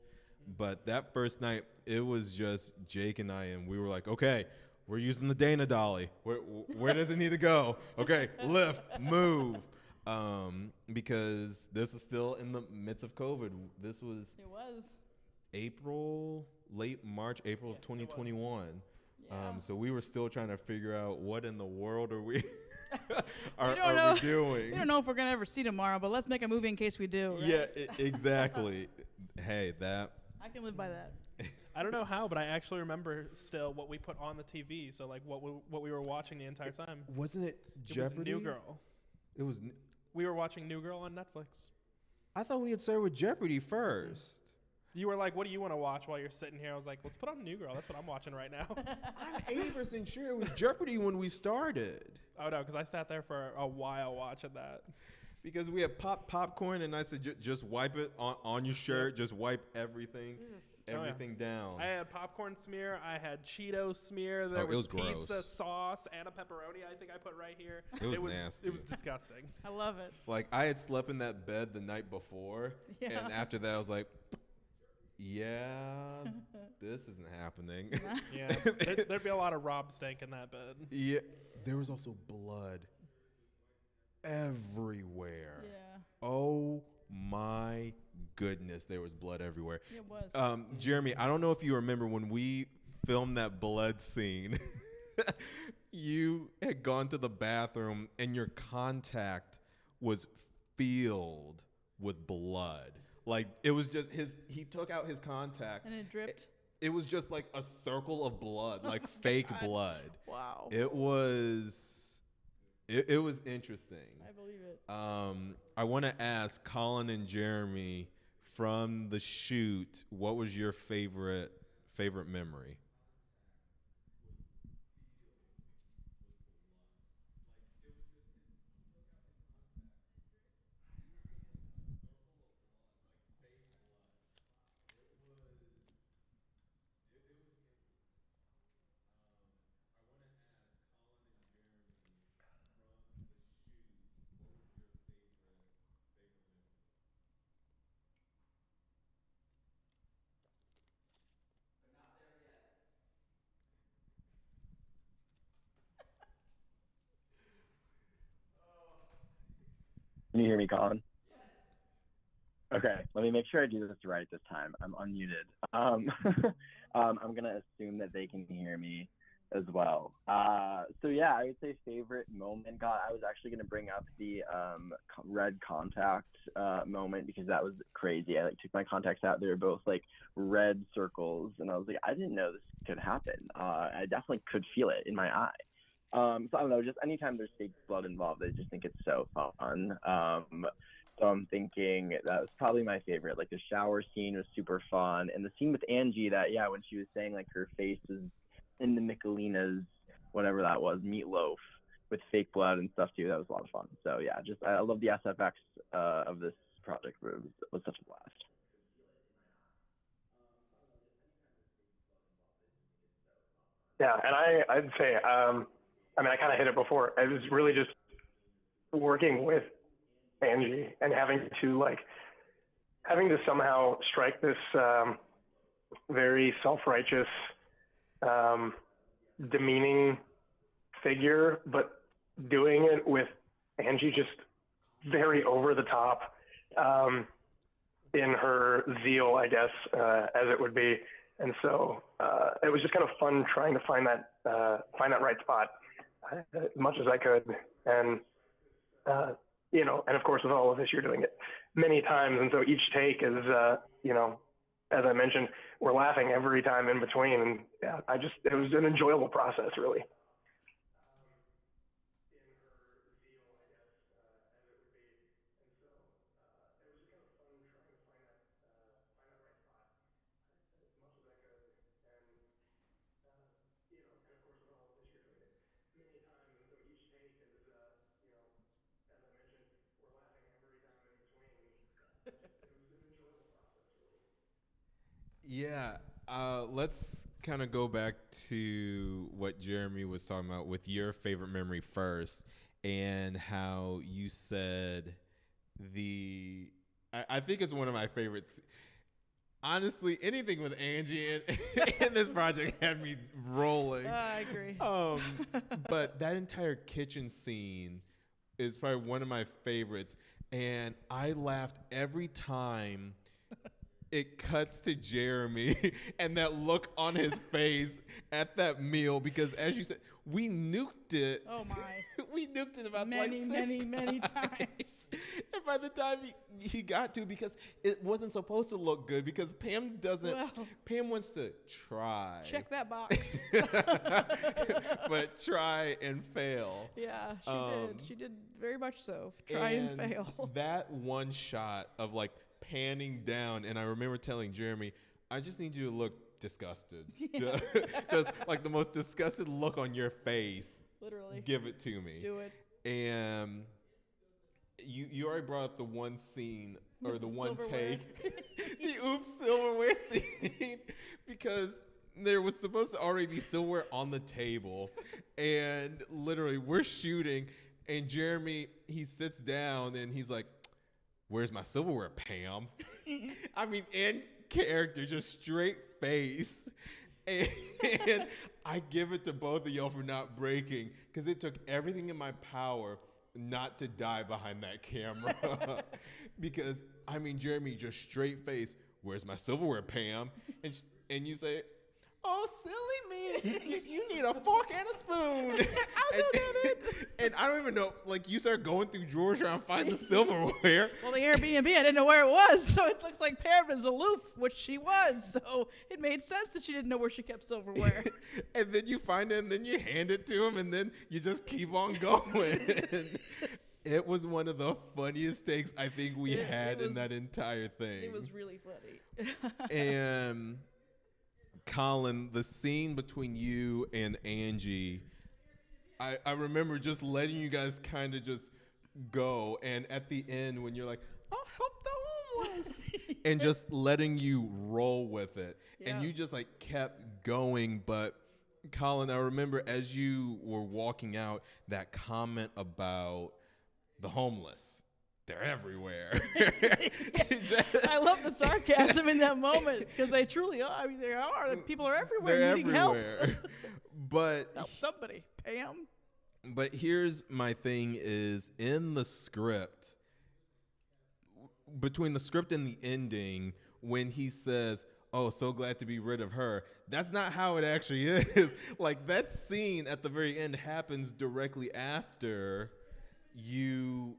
But that first night, it was just Jake and I, and we were like, okay, we're using the Dana dolly. Where does it need to go? Okay, lift, move. Because this was still in the midst of COVID. This was April, late March, April of 2021. So we were still trying to figure out what in the world are we are we doing. We don't know if we're gonna ever see tomorrow, but let's make a movie in case we do. Right? Yeah, exactly. Hey, that I can live by that. I don't know how, but I actually remember still what we put on the TV. So like what we were watching the entire time. Wasn't it Jeopardy? It was New Girl. It was. We were watching New Girl on Netflix. I thought we had started with Jeopardy first. You were like, what do you want to watch while you're sitting here? I was like, let's put on New Girl. That's what I'm watching right now. I'm 80% sure it was Jeopardy when we started. Oh, no, because I sat there for a while watching that. Because we had popcorn, and I said, just wipe it on your shirt. Just wipe everything down. I had popcorn smear. I had Cheeto smear. There was pizza gross. Sauce and a pepperoni I think I put right here. It was nasty. It was disgusting. I love it. Like, I had slept in that bed the night before, and after that, I was like, yeah, this isn't happening. Yeah, there'd be a lot of Rob stank in that bed. Yeah, there was also blood everywhere. Yeah. Oh my goodness, there was blood everywhere. It was. Jeremy, I don't know if you remember when we filmed that blood scene. You had gone to the bathroom and your contact was filled with blood. Like, it was just he took out his contact. And it dripped? It was just like a circle of blood, like fake blood. Wow. It was interesting. I believe it. I want to ask Colin and Jeremy from the shoot, what was your favorite memory? Can you hear me, Colin? Okay, let me make sure I do this right this time. I'm unmuted. I'm gonna assume that they can hear me. as well. So yeah, I would say favorite moment. God, I was actually gonna bring up the red contact moment because that was crazy. I like took my contacts out; they were both like red circles, and I was like, I didn't know this could happen. I definitely could feel it in my eye. So I don't know, just anytime there's fake blood involved, I just think it's so fun. So I'm thinking that was probably my favorite. Like the shower scene was super fun, and the scene with Angie that yeah, when she was saying like her face is in the Michelina's whatever that was meatloaf with fake blood and stuff too. That was a lot of fun. So yeah, just I love the SFX of this project. It was such a blast. Yeah, and I'd say, I mean, I kind of hit it before. I was really just working with Angie and having to somehow strike this very self-righteous, demeaning figure, but doing it with Angie just very over the top in her zeal, I guess, as it would be. And so it was just kind of fun trying to find that right spot as much as I could. And you know, and of course with all of this, you're doing it many times, and so each take is, you know, as I mentioned, we're laughing every time in between, and yeah, it was an enjoyable process, really. Yeah, let's kind of go back to what Jeremy was talking about with your favorite memory first, and how you said the. I think it's one of my favorites. Honestly, anything with Angie in this project had me rolling. I agree. But that entire kitchen scene is probably one of my favorites, and I laughed every time it cuts to Jeremy and that look on his face at that meal, because as you said, we nuked it. Oh my. We nuked it about many times. And by the time he got to, because it wasn't supposed to look good, because Pam doesn't, Pam wants to try. Check that box. But try and fail. Yeah, she did. She did very much so. Try and fail. That one shot of like panning down, and I remember telling Jeremy, I just need you to look disgusted. Yeah. Just like the most disgusted look on your face. Literally. Give it to me. Do it. And you already brought up the one scene, or the one Silverware. take. The oops silverware scene. Because there was supposed to already be silverware on the table. And literally we're shooting, and Jeremy, he sits down and he's like, where's my silverware, Pam? I mean, in character, just straight face. And I give it to both of y'all for not breaking, because it took everything in my power not to die behind that camera. Because, I mean, Jeremy, just straight face, where's my silverware, Pam? And you say, oh, silly me, you need a fork and a spoon. I'll go get it. And I don't even know, like, you start going through drawers trying to find the silverware. Well, the Airbnb, I didn't know where it was, so it looks like Pam is aloof, which she was. So it made sense that she didn't know where she kept silverware. And then you find it, and then you hand it to him, and then you just keep on going. It was one of the funniest takes I think we had in that entire thing. It was really funny. And Colin, the scene between you and Angie, I remember just letting you guys kind of just go, and at the end when you're like, I'll help the homeless, and just letting you roll with it. Yeah. And you just like kept going. But Colin, I remember as you were walking out, that comment about the homeless. They're everywhere. I love the sarcasm in that moment, because they truly are. I mean, they are. People are everywhere. They're needing everywhere. Help. But help somebody, Pam. But here's my thing: is in the script, between the script and the ending, when he says, oh, so glad to be rid of her. That's not how it actually is. Like, that scene at the very end happens directly after you're,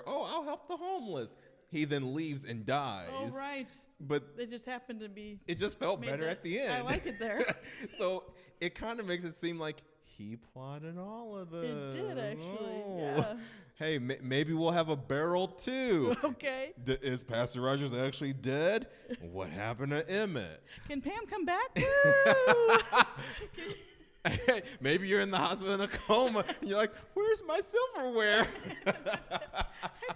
oh, I'll help the homeless. He then leaves and dies. Oh, right. But they just happened to be. It just felt better at the end. I like it there. So it kind of makes it seem like he plotted all of this. It did, actually. Oh. Yeah. Hey, maybe we'll have a barrel too. Okay. Is Pastor Rogers actually dead? What happened to Emmett? Can Pam come back? Hey, maybe you're in the hospital in a coma. And you're like, where's my silverware? I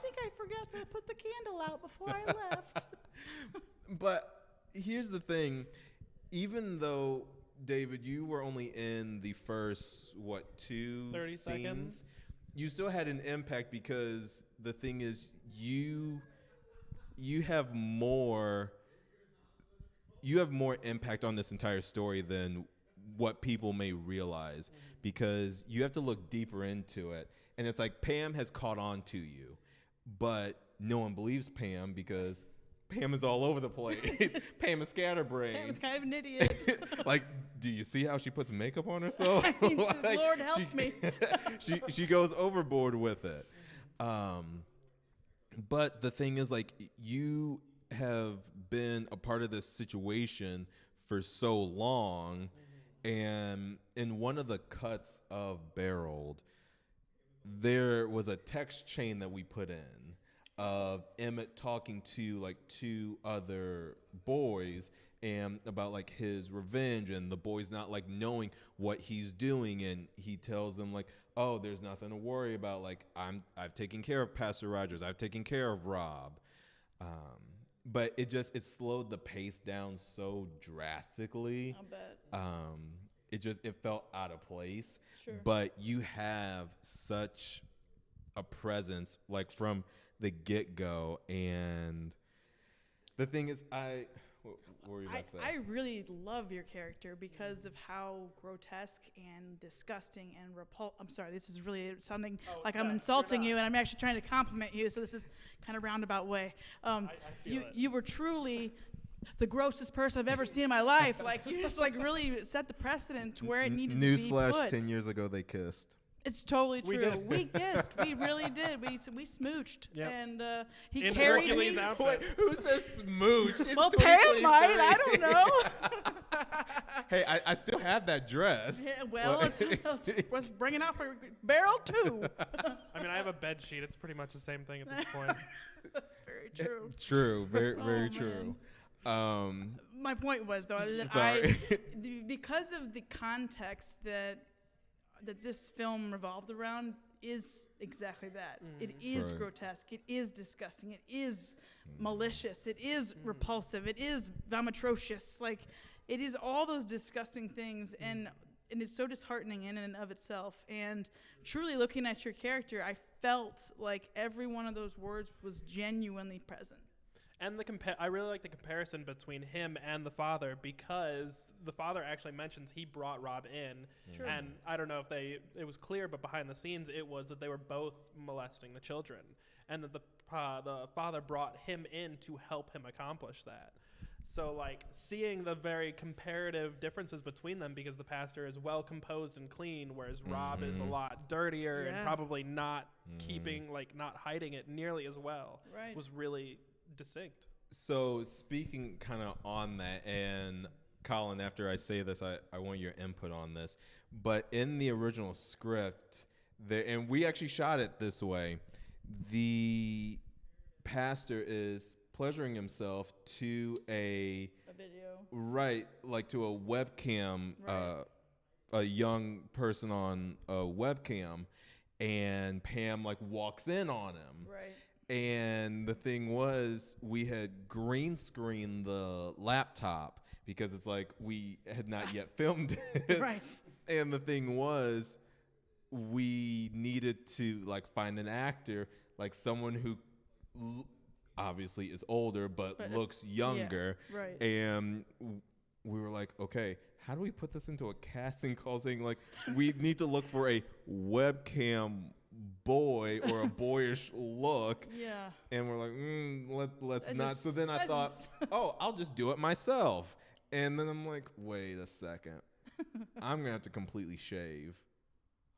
think I forgot to put the candle out before I left. But here's the thing. Even though, David, you were only in the first, 30 seconds? You still had an impact because the thing is, you have more impact on this entire story than what people may realize, because you have to look deeper into it. And it's like Pam has caught on to you, but no one believes Pam because Pam is all over the place. Pam is scatterbrained. Pam is kind of an idiot. Like, do you see how she puts makeup on herself? I mean, like, Lord help me. she goes overboard with it. But the thing is, like, you have been a part of this situation for so long, and in one of the cuts of Barreled, there was a text chain that we put in of Emmett talking to like two other boys and about like his revenge, and the boys not like knowing what he's doing, and he tells them like, oh, there's nothing to worry about, like I've taken care of Pastor Rogers, I've taken care of Rob. But it slowed the pace down so drastically. I'll bet. It felt out of place. Sure. But you have such a presence like from the get-go, and the thing is, what were you about to say? I really love your character because of how grotesque and disgusting and I'm sorry, this is really sounding like I'm insulting you, and I'm actually trying to compliment you, so this is kind of roundabout way. I feel it. You were truly the grossest person I've ever seen in my life. Like, you just like really set the precedent to where it needed to be Newsflash, put. 10 years ago they kissed. It's totally We true. did. We kissed. We really did. We smooched. Yep. And he In carried Hercules me. outfits. Who says smooch? It's Well, Pam might. I don't 2023. know. Hey, I still have that dress. Yeah, well, let's bring it out for Barrel 2. I mean, I have a bed sheet. It's pretty much the same thing at this point. That's very true. True, very Oh, true. My point was, though, that Sorry. because of the context that this film revolved around is exactly that. It is Right. grotesque. It is disgusting. It is malicious. It is repulsive. It is vomitrocious. Like, it is all those disgusting things, and it's so disheartening in and of itself. And truly looking at your character, I felt like every one of those words was genuinely present. And I really like the comparison between him and the father, because the father actually mentions he brought Rob in. True. And I don't know if it was clear, but behind the scenes it was that they were both molesting the children, and that the father brought him in to help him accomplish that. So like seeing the very comparative differences between them, because the pastor is well composed and clean, whereas Rob is a lot dirtier and probably not not hiding it nearly as well. Right. Was really distinct. So speaking kind of on that, and Colin, after I say this, I want your input on this, but in the original script, and we actually shot it this way, the pastor is pleasuring himself to a video. Right, like to a webcam, Right. A young person on a webcam, and Pam like walks in on him. Right. And the thing was, we had green screened the laptop because it's like we had not yet filmed it. Right. And the thing was, we needed to like find an actor, like someone who obviously is older but looks younger. Yeah, right. And we were like, okay, how do we put this into a casting call saying like we need to look for a webcam boy or a boyish look? Yeah. And we're like, let's That not. just- So then I that thought, just- oh, I'll just do it myself. And then I'm like, wait a second. I'm going to have to completely shave.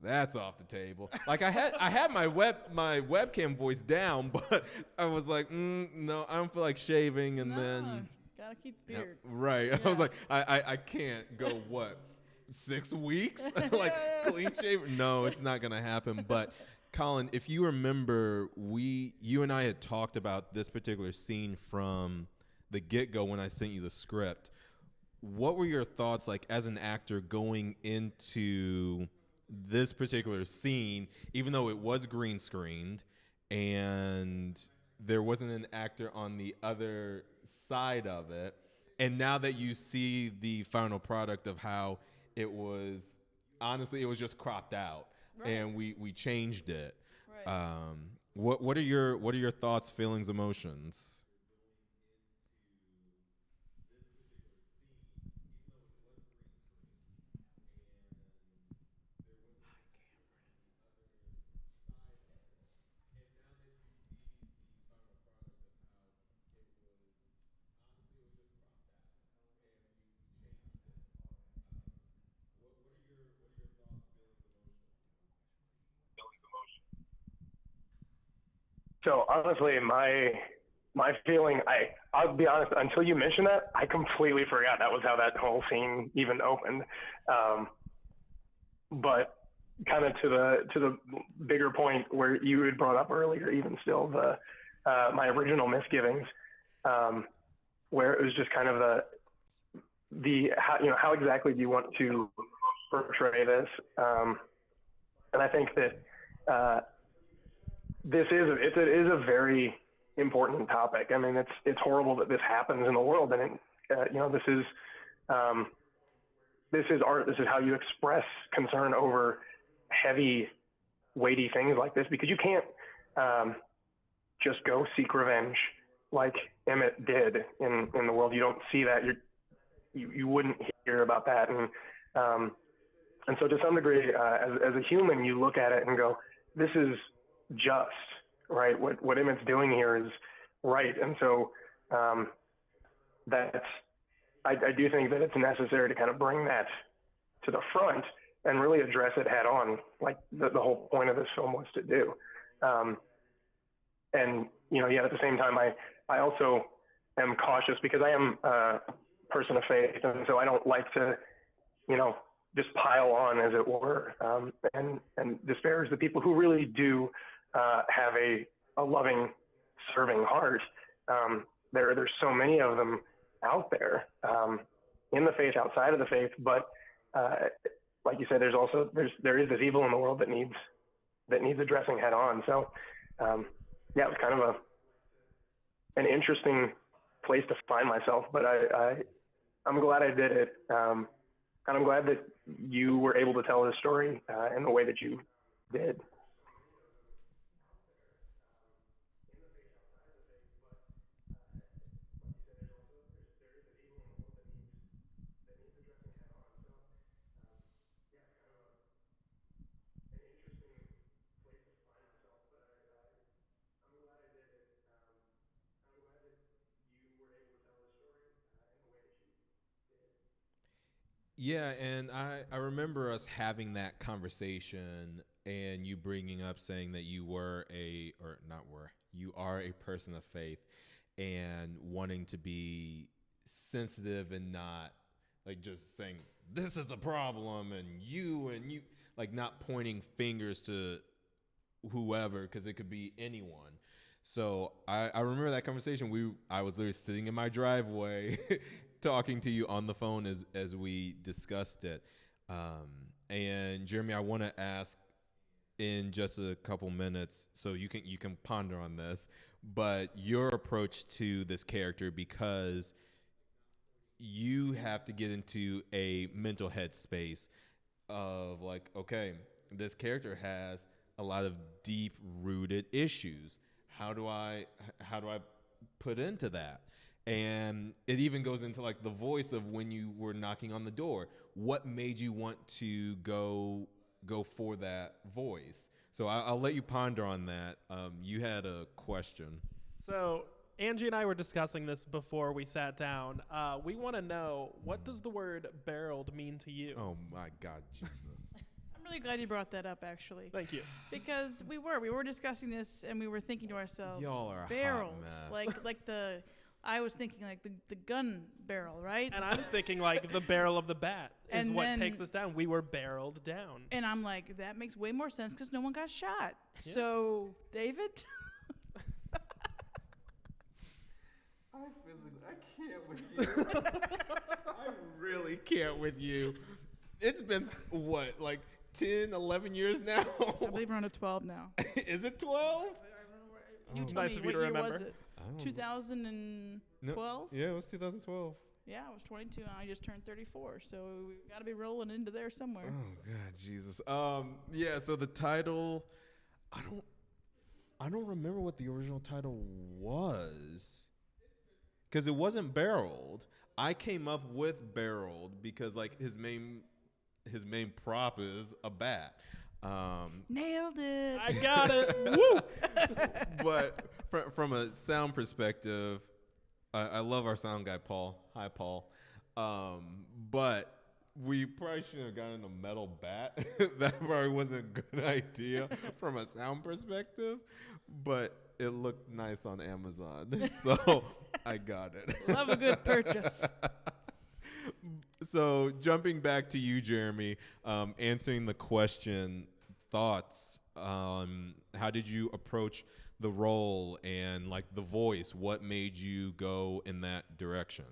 That's off the table. Like I had my webcam voice down, but I was like, no, I don't feel like shaving. And then gotta keep the beard. right. Yeah. I was like, I can't go 6 weeks like clean shave. No, it's not gonna happen. But Colin, if you remember, you and I had talked about this particular scene from the get-go when I sent you the script. What were your thoughts like as an actor going into this particular scene, even though it was green screened and there wasn't an actor on the other side of it, and now that you see the final product of how it was, honestly, it was just cropped out, right. And we changed it. Right. What are your thoughts, feelings, emotions? So honestly, my feeling, I'll be honest, until you mentioned that, I completely forgot that was how that whole scene even opened. But kind of to the bigger point where you had brought up earlier, even still, my original misgivings, where it was just kind of the how exactly do you want to portray this? And I think that it is a very important topic. I mean, it's horrible that this happens in the world, and this is art. This is how you express concern over heavy, weighty things like this, because you can't just go seek revenge like Emmett did in the world. You don't see that. You wouldn't hear about that, and so to some degree, as a human, you look at it and go, this is just right. What Emmett's doing here is right, and so I do think that it's necessary to kind of bring that to the front and really address it head on, like the whole point of this film was to do. And at the same time, I also am cautious because I am a person of faith, and so I don't like to, just pile on, as it were, and disparage the people who really do have a loving, serving heart. There's so many of them out there, in the faith, outside of the faith, but like you said, there is this evil in the world that needs addressing head on. So it was kind of an interesting place to find myself, but I'm glad I did it. And I'm glad that you were able to tell this story in the way that you did. Yeah, and I remember us having that conversation and you bringing up saying that you are a person of faith and wanting to be sensitive and not like just saying, this is the problem and you, like not pointing fingers to whoever, because it could be anyone. So I remember that conversation. I was literally sitting in my driveway talking to you on the phone as we discussed it. And Jeremy, I want to ask in just a couple minutes, so you can ponder on this, but your approach to this character, because you have to get into a mental headspace of like, okay, this character has a lot of deep rooted issues. How do I put into that? And it even goes into like the voice of when you were knocking on the door. What made you want to go for that voice? So I'll let you ponder on that. You had a question. So Angie and I were discussing this before we sat down. We want to know, what does the word barreled mean to you? Oh my God, Jesus. I'm really glad you brought that up, actually. Thank you. Because we were discussing this, and we were thinking to ourselves, Y'all are a hot barreled, mess. I was thinking like the gun barrel, right? And I'm thinking like the barrel of the bat is And what then- takes us down. We were barreled down. And I'm like, that makes way more sense because no one got shot. Yeah. So, David? I can't with you. I really can't with you. It's been, what, like 10, 11 years now? I believe we're on a 12 now. Is it 12? You told Nice me, of you what to year remember. was it? 2012? Yeah, it was 2012. Yeah, I was 22 and I just turned 34. So we got to be rolling into there somewhere. Oh God, Jesus. Yeah. So the title, I don't remember what the original title was, because it wasn't barreled. I came up with barreled because like his main prop is a bat. Nailed it. I got it. Woo! But from a sound perspective, I love our sound guy, Paul. Hi, Paul. But we probably shouldn't have gotten a metal bat. That probably wasn't a good idea from a sound perspective, but it looked nice on Amazon. So I got it. Love a good purchase. So jumping back to you, Jeremy, answering the question, thoughts, how did you approach the role and like the voice? What made you go in that direction?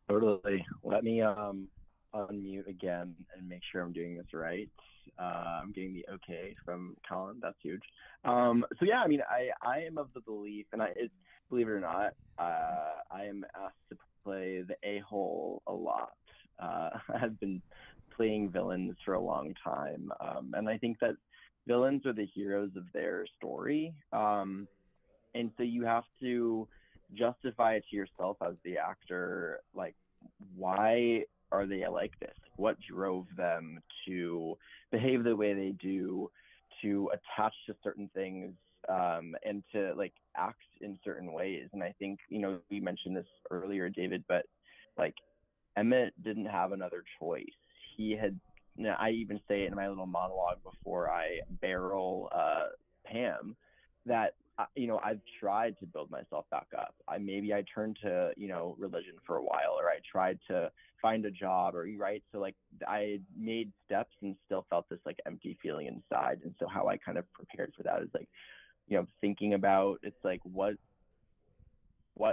Totally. Let me unmute again and make sure I'm doing this right. I'm getting the okay from Colin. That's huge. So yeah, I mean, I am of the belief, and believe it or not, I am asked to play the a-hole a lot. I've been playing villains for a long time, and I think that villains are the heroes of their story, and so you have to justify it to yourself as the actor, like, why are they like this? What drove them to behave the way they do, to attach to certain things, and to like act in certain ways? And I think, we mentioned this earlier, David, but like Emmett didn't have another choice. He had, I even say it in my little monologue before I barrel Pam, that I've tried to build myself back up. Maybe I turned to, religion for a while, or I tried to find a job, or right. So like I made steps and still felt this like empty feeling inside. And so how I kind of prepared for that is like, thinking about, it's like, what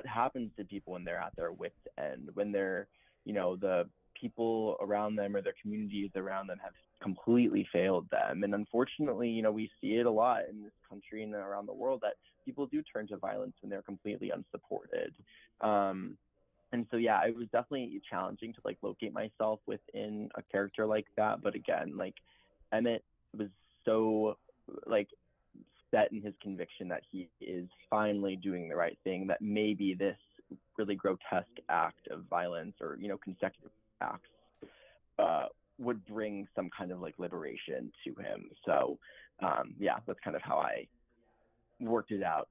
happens to people when they're at their wit's end, when they're, the people around them or their communities around them have completely failed them. And unfortunately, we see it a lot in this country and around the world, that people do turn to violence when they're completely unsupported. And so, yeah, it was definitely challenging to like locate myself within a character like that. But again, like Emmett was so like set in his conviction that he is finally doing the right thing, that maybe this really grotesque act of violence or, consecutive acts would bring some kind of like liberation to him. So yeah, that's kind of how I worked it out.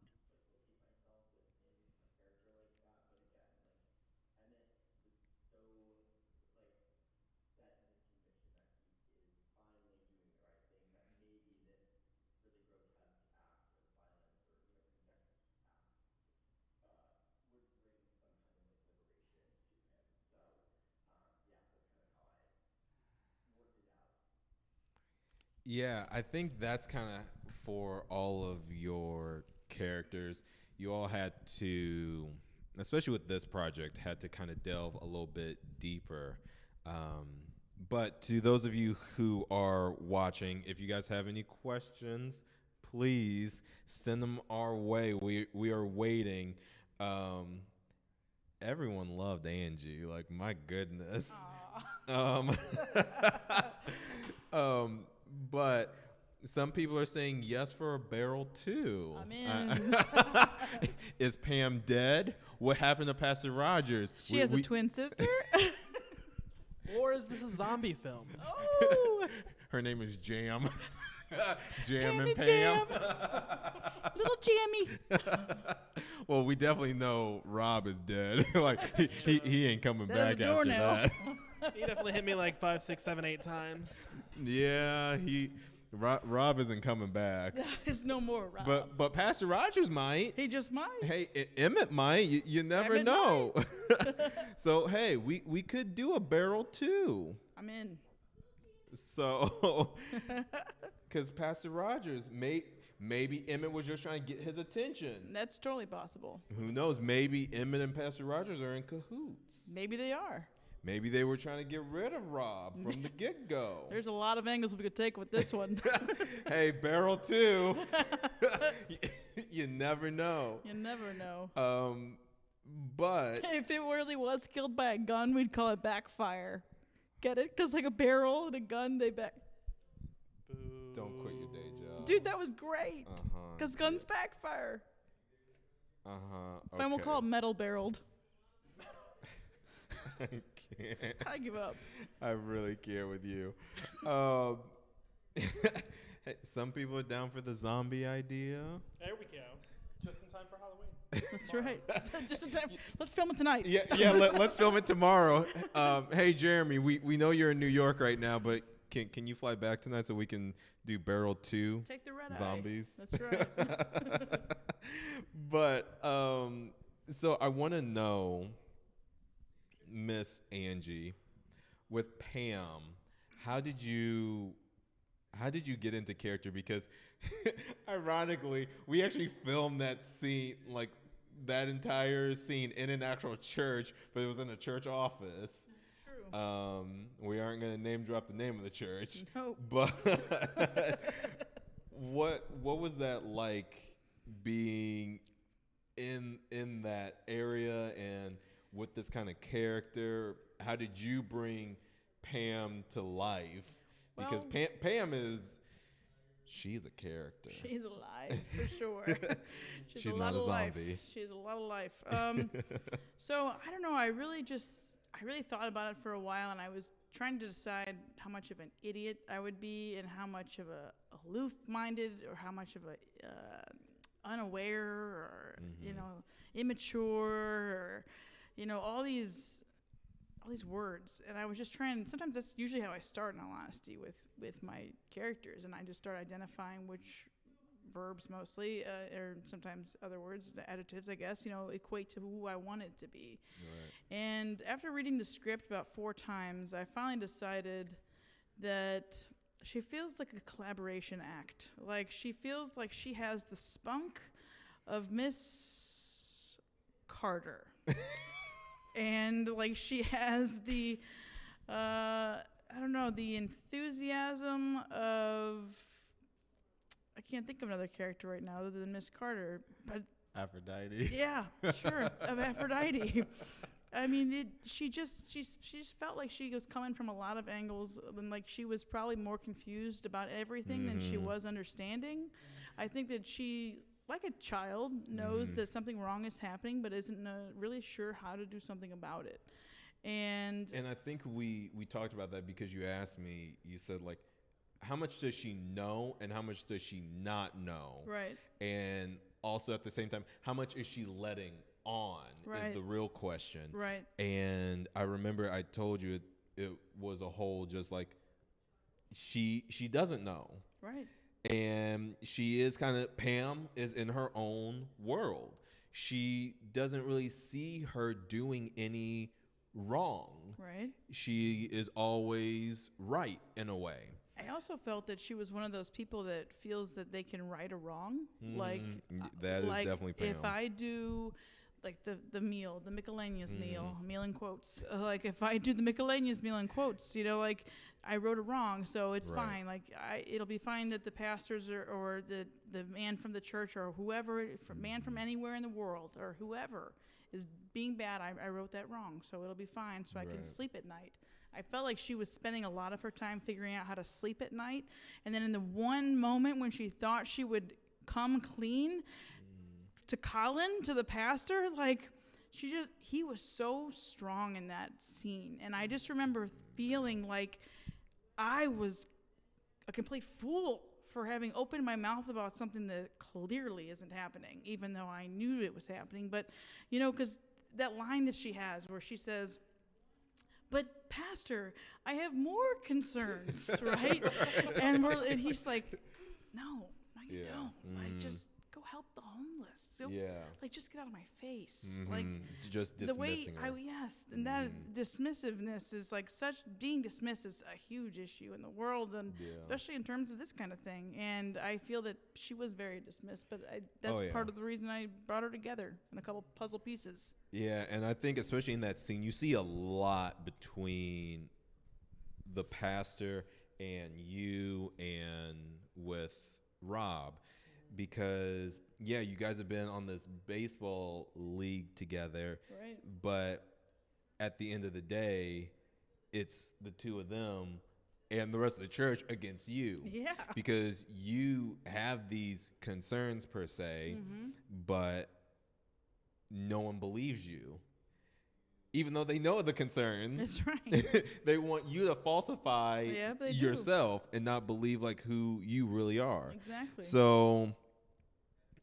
Yeah, I think that's kind of for all of your characters. You all had to, especially with this project, had to kind of delve a little bit deeper. But to those of you who are watching, if you guys have any questions, please send them our way. We are waiting. Everyone loved Angie. Like, my goodness. But some people are saying yes for a barrel too. I'm in. Is Pam dead? What happened to Pastor Rogers? She has a twin sister? Or is this a zombie film? Oh! Her name is Jam. Jam Pam and Pam. Jam. Little Jammy. Well, we definitely know Rob is dead. Like, he ain't coming That is back a after doornail. that. He definitely hit me like 5, 6, 7, 8 times. Yeah, Rob isn't coming back. There's no more Rob. But Pastor Rogers might. He just might. Hey, Emmett might. You never Emmett know. So, hey, we could do a barrel too. I'm in. So, because Pastor Rogers, maybe Emmett was just trying to get his attention. That's totally possible. Who knows? Maybe Emmett and Pastor Rogers are in cahoots. Maybe they are. Maybe they were trying to get rid of Rob from the get-go. There's a lot of angles we could take with this one. Hey, barrel two. You never know. You never know. But if it really was killed by a gun, we'd call it backfire. Get it? Because like a barrel and a gun, they back. Don't quit your day job. Dude, that was great. Because guns backfire. Okay. Fine, we'll call it metal barreled. I can't. I give up. I really can't with you. Some people are down for the zombie idea. There we go. Just in time for Halloween. That's right. Just in time. Let's film it tonight. Yeah. Let's film it tomorrow. Hey, Jeremy, we know you're in New York right now, but can you fly back tonight so we can do barrel 2? Take the red zombies. Eye. That's right. But so I want to know, Miss Angie, with Pam, how did you get into character? Because ironically, we actually filmed that scene, like that entire scene, in an actual church, but it was in a church office. That's true. We aren't going to name drop the name of the church. Nope. But what was that like, being in that area and with this kind of character? How did you bring Pam to life? Because Pam she's a character. She's alive for sure. She's not a zombie. She's a lot of life. So I don't know. I really thought about it for a while, and I was trying to decide how much of an idiot I would be, and how much of a aloof-minded, or how much of a unaware, or immature, or all these words. And I was just trying. Sometimes that's usually how I start, in all honesty, with my characters, and I just start identifying which verbs mostly, or sometimes other words, the adjectives, I guess, equate to who I want it to be. Right. And after reading the script about 4 times, I finally decided that she feels like a collaboration act. Like, she feels like she has the spunk of Miss Carter. And like, she has the the enthusiasm of, I can't think of another character right now other than Miss Carter, but Aphrodite. Yeah, sure, of Aphrodite. I mean, she just felt like she was coming from a lot of angles, and like she was probably more confused about everything than she was understanding. I think that she, like a child, knows that something wrong is happening, but isn't really sure how to do something about it. And I think we talked about that, because you asked me, you said, like, how much does she know and how much does she not know? Right. And also at the same time, how much is she letting on is the real question. Right. And I remember I told you it was a whole, just like, she doesn't know. Right. And she is Pam is in her own world. She doesn't really see her doing any wrong. Right. She is always right in a way. I also felt that she was one of those people that feels that they can right a wrong. Like, that is definitely Pam. If I do like the meal, the miscellaneous meal in quotes. Like if I do the miscellaneous meal in quotes, like I wrote it wrong, so it's fine. Like it'll be fine that the pastors or the man from the church or whoever, man from anywhere in the world or whoever is being bad. I wrote that wrong, so it'll be fine. So I can sleep at night. I felt like she was spending a lot of her time figuring out how to sleep at night, and then in the one moment when she thought she would come clean to Colin, to the pastor, like he was so strong in that scene. And I just remember feeling like I was a complete fool for having opened my mouth about something that clearly isn't happening, even though I knew it was happening. But, because that line that she has where she says, "But Pastor, I have more concerns," right? And he's like, no, you don't. Like, just go help the homeless. So, like, just get out of my face. Like, just dismissing her. And that dismissiveness is like being dismissed is a huge issue in the world, and especially in terms of this kind of thing. And I feel that she was very dismissed, but that's part of the reason I brought her together in a couple puzzle pieces. Yeah, and I think especially in that scene, you see a lot between the pastor and you and with Rob, because you guys have been on this baseball league together, right? But at the end of the day, it's the two of them and the rest of the church against you. Yeah. Because you have these concerns per se, but no one believes you. Even though they know the concerns. That's right. They want you to falsify yourself and not believe like who you really are. Exactly. So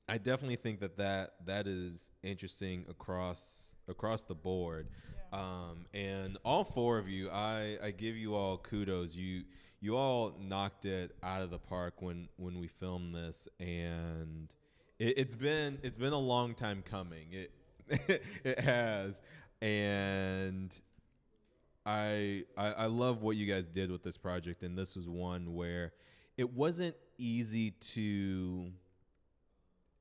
I definitely think that is interesting across the board. And all four of you, I give you all kudos. You all knocked it out of the park when we filmed this, and it's been a long time coming. It has, and I love what you guys did with this project, and this was one where it wasn't easy to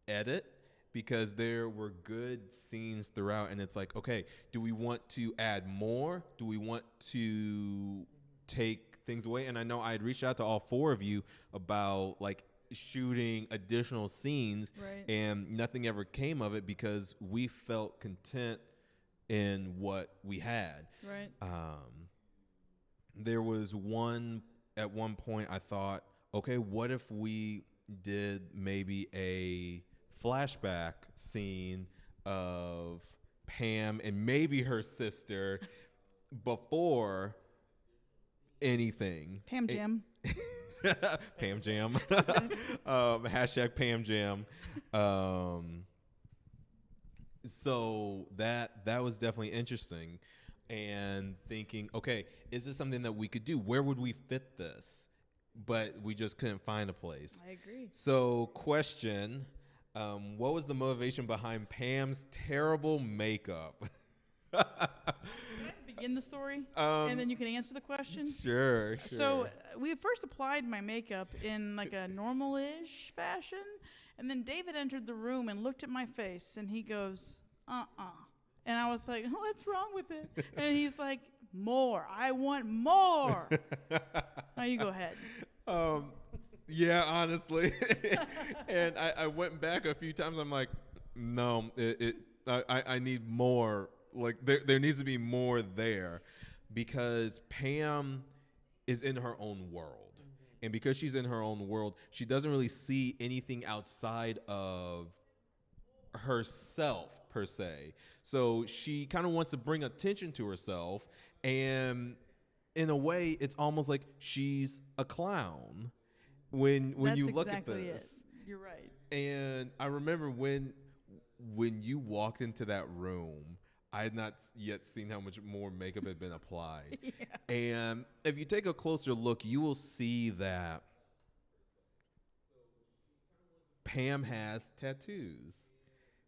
edit because there were good scenes throughout, and it's like, okay, do we want to add more? Do we want to take things away? And I know I had reached out to all four of you about like shooting additional scenes, and nothing ever came of it because we felt content in what we had. Right. There was at one point I thought, okay, what if we did maybe a flashback scene of Pam and maybe her sister before anything. Pam Jam. Pam Jam. Hashtag Pam Jam. So that was definitely interesting, and thinking, okay, is this something that we could do? Where would we fit this? But we just couldn't find a place. I agree. So question, what was the motivation behind Pam's terrible makeup? Can I begin the story, and then you can answer the question? Sure. So we first applied my makeup in like a normal-ish fashion, and then David entered the room and looked at my face, and he goes, and I was like, what's wrong with it? And he's like, more. I want more. Now you go ahead. Yeah, honestly. And I went back a few times. I'm like, no, I need more. Like there needs to be more there, because Pam is in her own world. And because she's in her own world, she doesn't really see anything outside of herself per se. So she kind of wants to bring attention to herself, and in a way, it's almost like she's a clown when you look exactly at this. It. You're right. And I remember when you walked into that room, I had not yet seen how much more makeup had been applied. Yeah. And if you take a closer look, you will see that Pam has tattoos.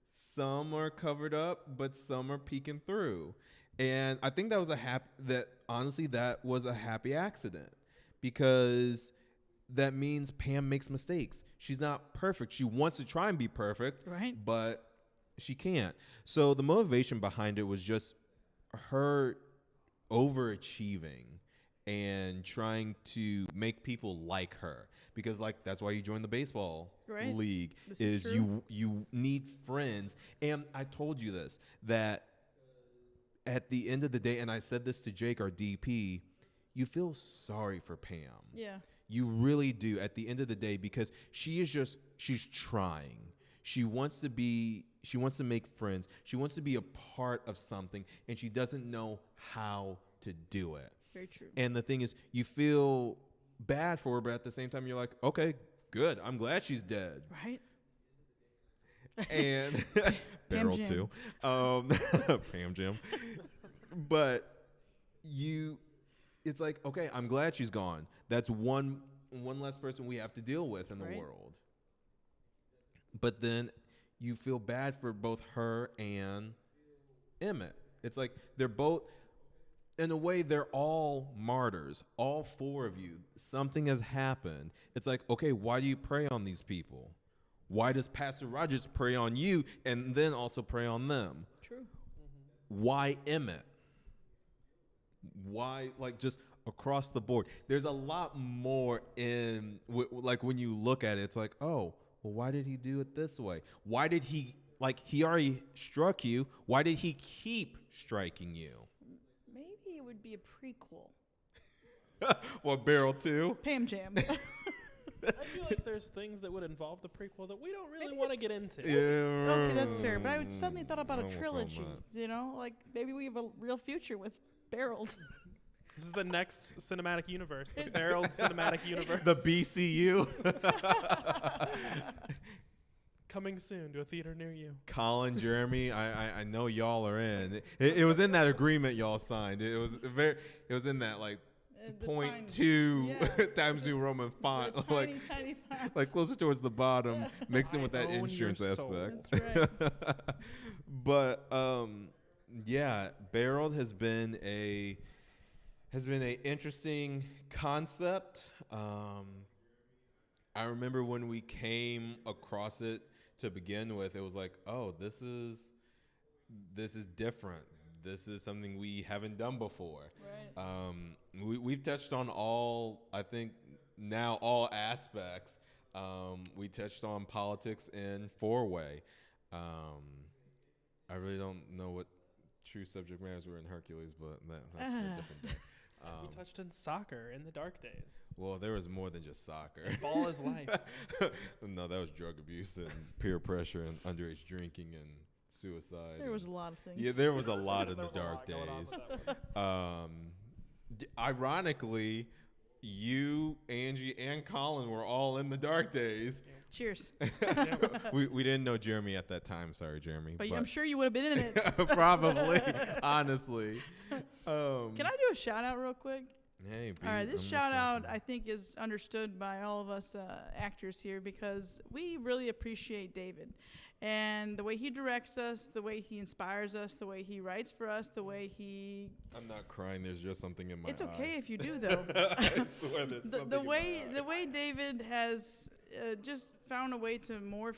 Some are covered up, but some are peeking through. And I think that was that was a happy accident, because that means Pam makes mistakes. She's not perfect. She wants to try and be perfect, right? But She can't. So the motivation behind it was just her overachieving and trying to make people like her, because like that's why you joined the baseball league. This is You need friends. And I told you this, that at the end of the day, and I said this to Jake, our DP, you feel sorry for Pam. Yeah. You really do at the end of the day, because she's trying. She wants to make friends. She wants to be a part of something, and she doesn't know how to do it. Very true. And the thing is, you feel bad for her, but at the same time, you're like, okay, good. I'm glad she's dead. Right? And Beryl too. Pam Jim. But it's like, okay, I'm glad she's gone. That's one less person we have to deal with in the world. But then you feel bad for both her and Emmett. It's like they're both, in a way, they're all martyrs. All four of you. Something has happened. It's like, okay, why do you prey on these people? Why does Pastor Rogers prey on you and then also prey on them? True. Mm-hmm. Why Emmett? Why, like, just across the board? There's a lot more in, like, when you look at it, it's like, oh, well, why did he do it this way? Why did he, like, he already struck you. Why did he keep striking you? Maybe it would be a prequel. What, Beryl 2? Pam Jam. I feel like there's things that would involve the prequel that we don't really want to get into. Yeah. Okay, that's fair. But I suddenly thought about a trilogy. You know, like maybe we have a real future with Beryl. This is the next cinematic universe, the Beryl cinematic universe. The BCU. Coming soon to a theater near you. Colin, Jeremy, I know y'all are in. It was in that agreement y'all signed. It was in that, like, 0.2 times New Roman font, tiny fonts. like closer towards the bottom, mixed in with that insurance aspect. That's right. But yeah, Beryl has been a interesting concept. I remember when we came across it to begin with, it was like, oh, this is different. This is something we haven't done before. Right. We've touched on all aspects. We touched on politics and four-way. I really don't know what true subject matters were in Hercules, but that's for a different day. We touched on soccer in the dark days. Well, there was more than just soccer. Ball is life. No, that was drug abuse and peer pressure and underage drinking and suicide. There was a lot of things. Yeah, there was a lot in the dark days. Ironically, you, Angie, and Colin were all in the dark days. Cheers. We didn't know Jeremy at that time. Sorry, Jeremy. But I'm sure you would have been in it. Probably, honestly. Can I do a shout out real quick? Hey, all right, this shout out I think is understood by all of us actors here, because we really appreciate David and the way he directs us, the way he inspires us, the way he writes for us, the way he. I'm not crying. There's just something in my eye. It's okay if you do, though. I swear there's something the way David has just found a way to morph,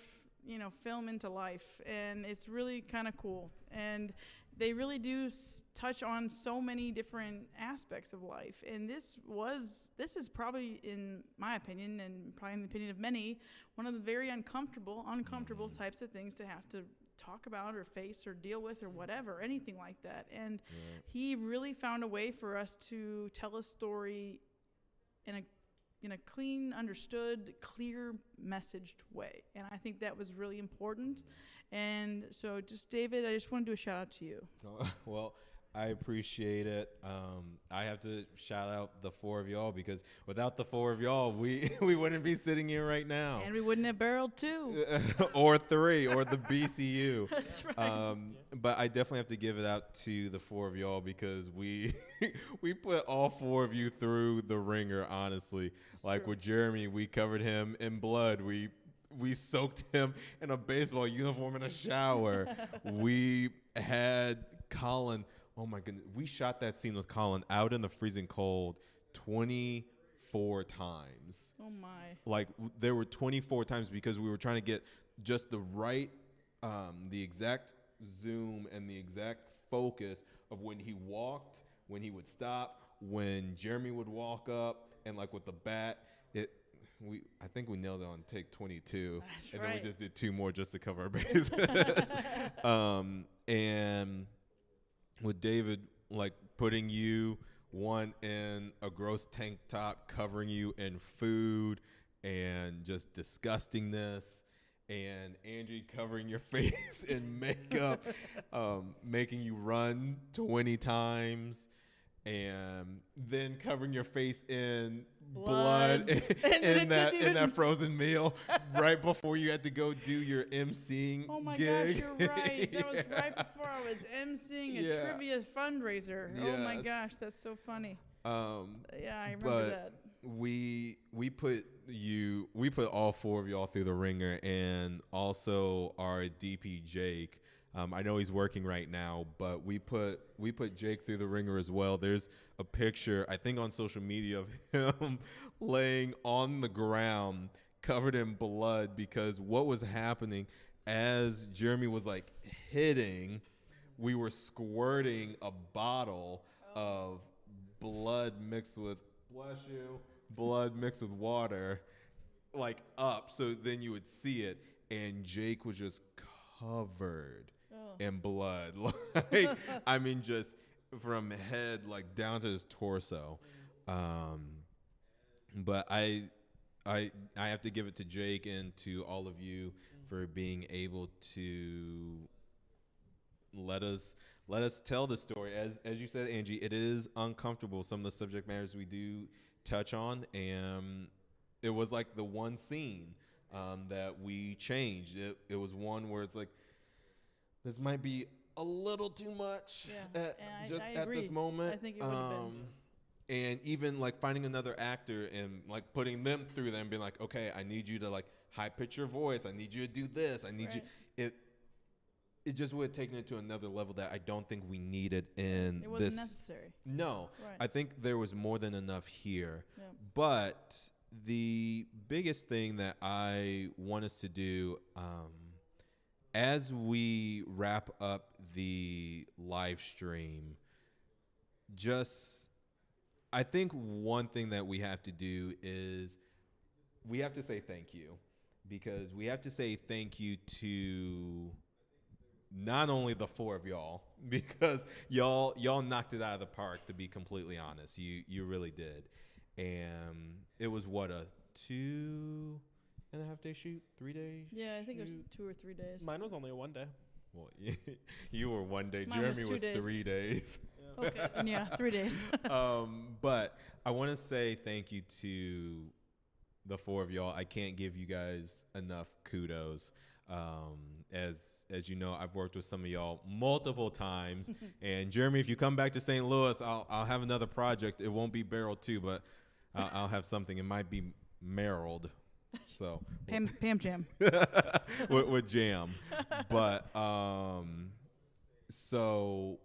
film into life, and it's really kind of cool. And they really do touch on so many different aspects of life. And this is probably, in my opinion, and probably in the opinion of many, one of the very uncomfortable types of things to have to talk about or face or deal with or whatever, anything like that. And he really found a way for us to tell a story in a clean, understood, clear messaged way. And I think that was really important. And so just, David, I just want to do a shout out to you. Well, I appreciate it. I have to shout out the four of y'all, because without the four of y'all, we wouldn't be sitting here right now. And we wouldn't have Barreled 2. Or 3, or the BCU. That's right. But I definitely have to give it out to the four of y'all, because we put all four of you through the ringer, honestly. That's like true. With Jeremy, we covered him in blood. We soaked him in a baseball uniform in a shower. We had Colin. Oh my goodness. We shot that scene with Colin out in the freezing cold 24 times. Oh my. Like there were 24 times, because we were trying to get just the right the exact zoom and the exact focus of when he walked, when he would stop, when Jeremy would walk up, and like with the bat, I think we nailed it on take 22. That's and right. then we just did 2 more just to cover our bases. And with David, like putting you one in a gross tank top, covering you in food and just disgustingness, and Angie covering your face in makeup, making you run 20 times, and then covering your face in blood in that frozen meal right before you had to go do your emceeing Oh my gig. gosh, you're right. That was right before I was emceeing a trivia fundraiser. Oh my gosh, that's so funny. Yeah, I remember that. We put all 4 of y'all through the ringer, and also our DP Jake. I know he's working right now, but we put Jake through the ringer as well. There's a picture, I think, on social media of him laying on the ground covered in blood, because what was happening as Jeremy was like hitting, we were squirting a bottle of blood mixed with water like up, so then you would see it, and Jake was just covered in blood. Like, I mean, just from head like down to his torso. But I have to give it to Jake and to all of you for being able to let us tell the story. As you said, Angie, it is uncomfortable, some of the subject matters we do touch on, and it was like the one scene that we changed. It was one where it's like, this might be a little too much at this moment. I think it would have been. And even like finding another actor and like putting them through them, being like, okay, I need you to like high pitch your voice. I need you to do this. I need you. It just would have taken it to another level that I don't think we needed in this. It wasn't necessary. No. Right. I think there was more than enough here. Yeah. But the biggest thing that I want us to do, as we wrap up the live stream, I think one thing that we have to do is we have to say thank you, because we have to say thank you to not only the 4 of y'all, because y'all knocked it out of the park, to be completely honest. You really did. And it was what, a 2.5 day shoot, 3 days? Yeah, I think it was 2 or 3 days. Mine was only a 1 day. Well, you were 1 day. Mine Jeremy was 2 days. 3 days. Yeah. Okay, and yeah, 3 days. But I want to say thank you to the 4 of y'all. I can't give you guys enough kudos. As you know, I've worked with some of y'all multiple times. And Jeremy, if you come back to St. Louis, I'll have another project. It won't be Barrel 2, but I'll have something. It might be Merrilled. So Pam Jam. with Jam. But so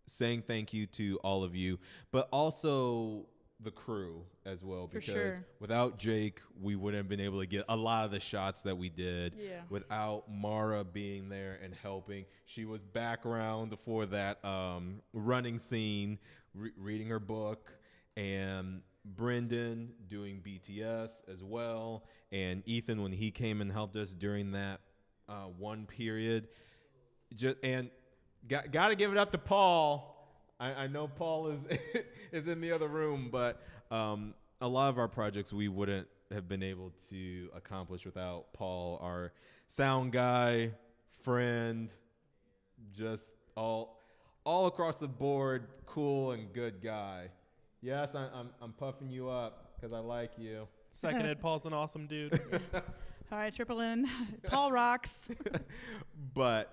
saying thank you to all of you, but also the crew as well, because without Jake, we wouldn't have been able to get a lot of the shots that we did. Yeah. Without Mara being there and helping, she was background for that running scene, reading her book, and Brendan doing BTS as well, and Ethan when he came and helped us during that one period. Got to give it up to Paul. I know Paul is in the other room, but a lot of our projects we wouldn't have been able to accomplish without Paul, our sound guy, friend, just all across the board, cool and good guy. Yes, I'm puffing you up because I like you. Seconded, Paul's an awesome dude. All right, triple in. Paul rocks. But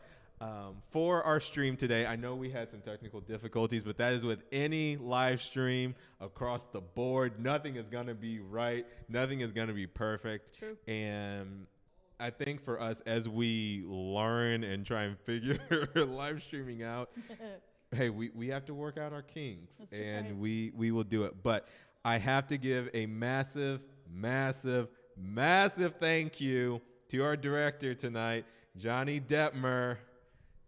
for our stream today, I know we had some technical difficulties, but that is with any live stream across the board. Nothing is going to be right. Nothing is going to be perfect. True. And I think for us, as we learn and try and figure live streaming out, hey, we have to work out our kinks. That's and right. we will do it. But I have to give a massive, massive, massive thank you to our director tonight, Johnny Detmer.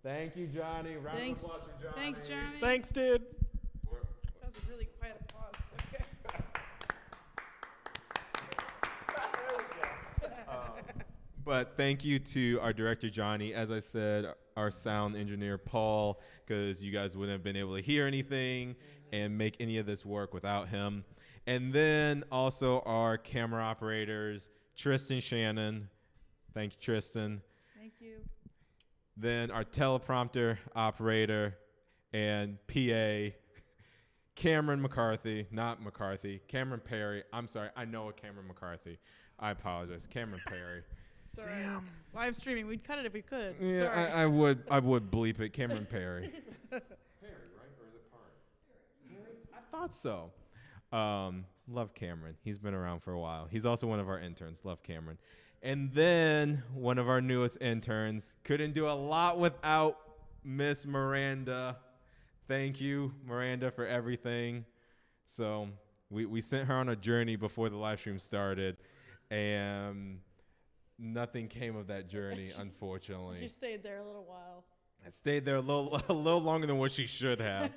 Thank you, Johnny. Round Thanks. of applause for Johnny. Thanks, Jeremy. Thanks, dude. That was a really quiet applause. Okay. But thank you to our director, Johnny. As I said, our sound engineer, Paul, because you guys wouldn't have been able to hear anything and make any of this work without him. And then also our camera operators, Tristan Shannon. Thank you, Tristan. Thank you. Then our teleprompter operator and PA, Cameron McCarthy, not McCarthy, Cameron Perry. I'm sorry, I know a Cameron McCarthy. I apologize, Cameron Perry. Sorry. Damn. Live streaming. We'd cut it if we could. Yeah, Sorry. I would bleep it, Cameron Perry. Perry, right? Or is it Perry? I thought so. Love Cameron. He's been around for a while. He's also one of our interns. Love Cameron. And then one of our newest interns. Couldn't do a lot without Miss Miranda. Thank you, Miranda, for everything. So we sent her on a journey before the live stream started, and nothing came of that journey, unfortunately. She stayed there a little while. I stayed there a little longer than what she should have.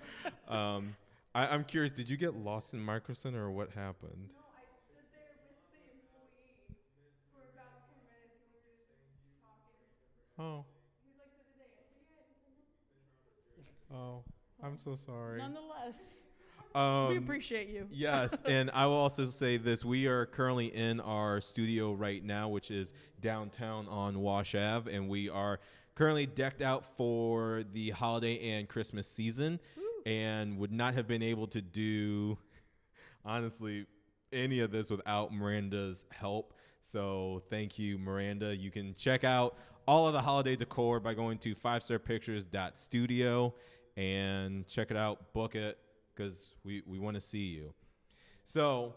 I'm curious, did you get lost in Microsoft or what happened? No, I stood there with the employee for about 10 minutes and we were just talking. Oh. He was like, so did they answer yet? And I said, no. Oh, I'm so sorry. Nonetheless, we appreciate you. Yes, and I will also say this. We are currently in our studio right now, which is downtown on Wash Ave, and we are currently decked out for the holiday and Christmas season. And would not have been able to do, honestly, any of this without Miranda's help. So thank you, Miranda. You can check out all of the holiday decor by going to 5starpictures.studio and check it out, book it, because we want to see you. So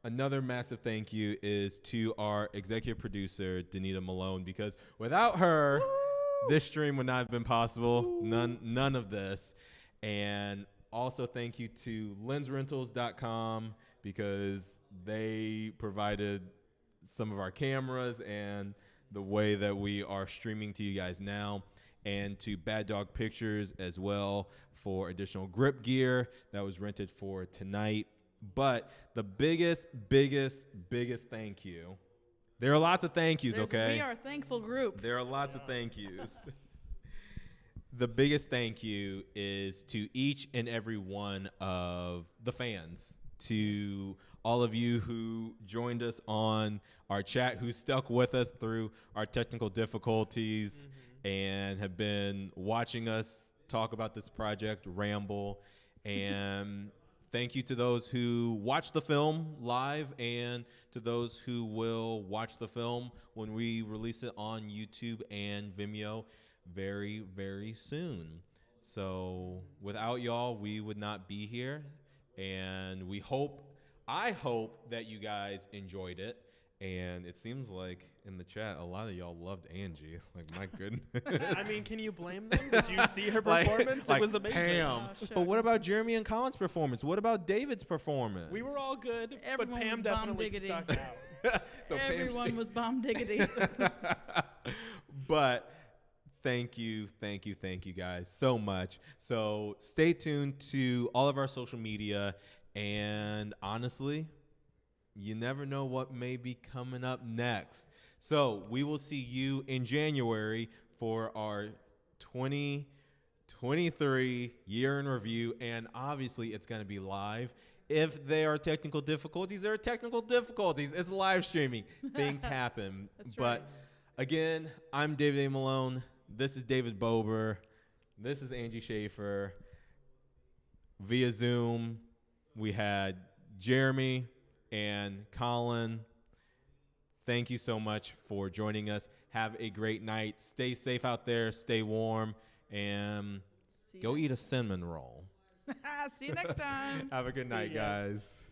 another massive thank you is to our executive producer, Danita Malone, because without her, this stream would not have been possible. None of this. And also thank you to lensrentals.com because they provided some of our cameras and the way that we are streaming to you guys now, and to Bad Dog Pictures as well for additional grip gear that was rented for tonight. But the biggest thank you. There are lots of thank yous, okay? We are a thankful group. There are lots of thank yous. The biggest thank you is to each and every one of the fans, to all of you who joined us on our chat, who stuck with us through our technical difficulties and have been watching us talk about this project, ramble. And thank you to those who watched the film live and to those who will watch the film when we release it on YouTube and Vimeo very, very soon. So without y'all, we would not be here. And I hope that you guys enjoyed it. And it seems like in the chat, a lot of y'all loved Angie. Like, my goodness. I mean, can you blame them? Did you see her performance? It was amazing. Pam. But what about Jeremy and Colin's performance? What about David's performance? We were all good, Everyone but Pam was definitely bomb-diggity. stuck out. So Everyone was bomb diggity. But thank you guys so much. So stay tuned to all of our social media, and honestly, you never know what may be coming up next. So we will see you in January for our 2023 year in review, and obviously it's going to be live. If there are technical difficulties, there are technical difficulties. It's live streaming. Things happen. That's but right. Again, I'm David A. Malone. This is David Bober. This is Angie Schaefer. Via Zoom, we had Jeremy and Colin. Thank you so much for joining us. Have a great night. Stay safe out there. Stay warm. And go eat a cinnamon roll. See you next time. Have a good night, guys.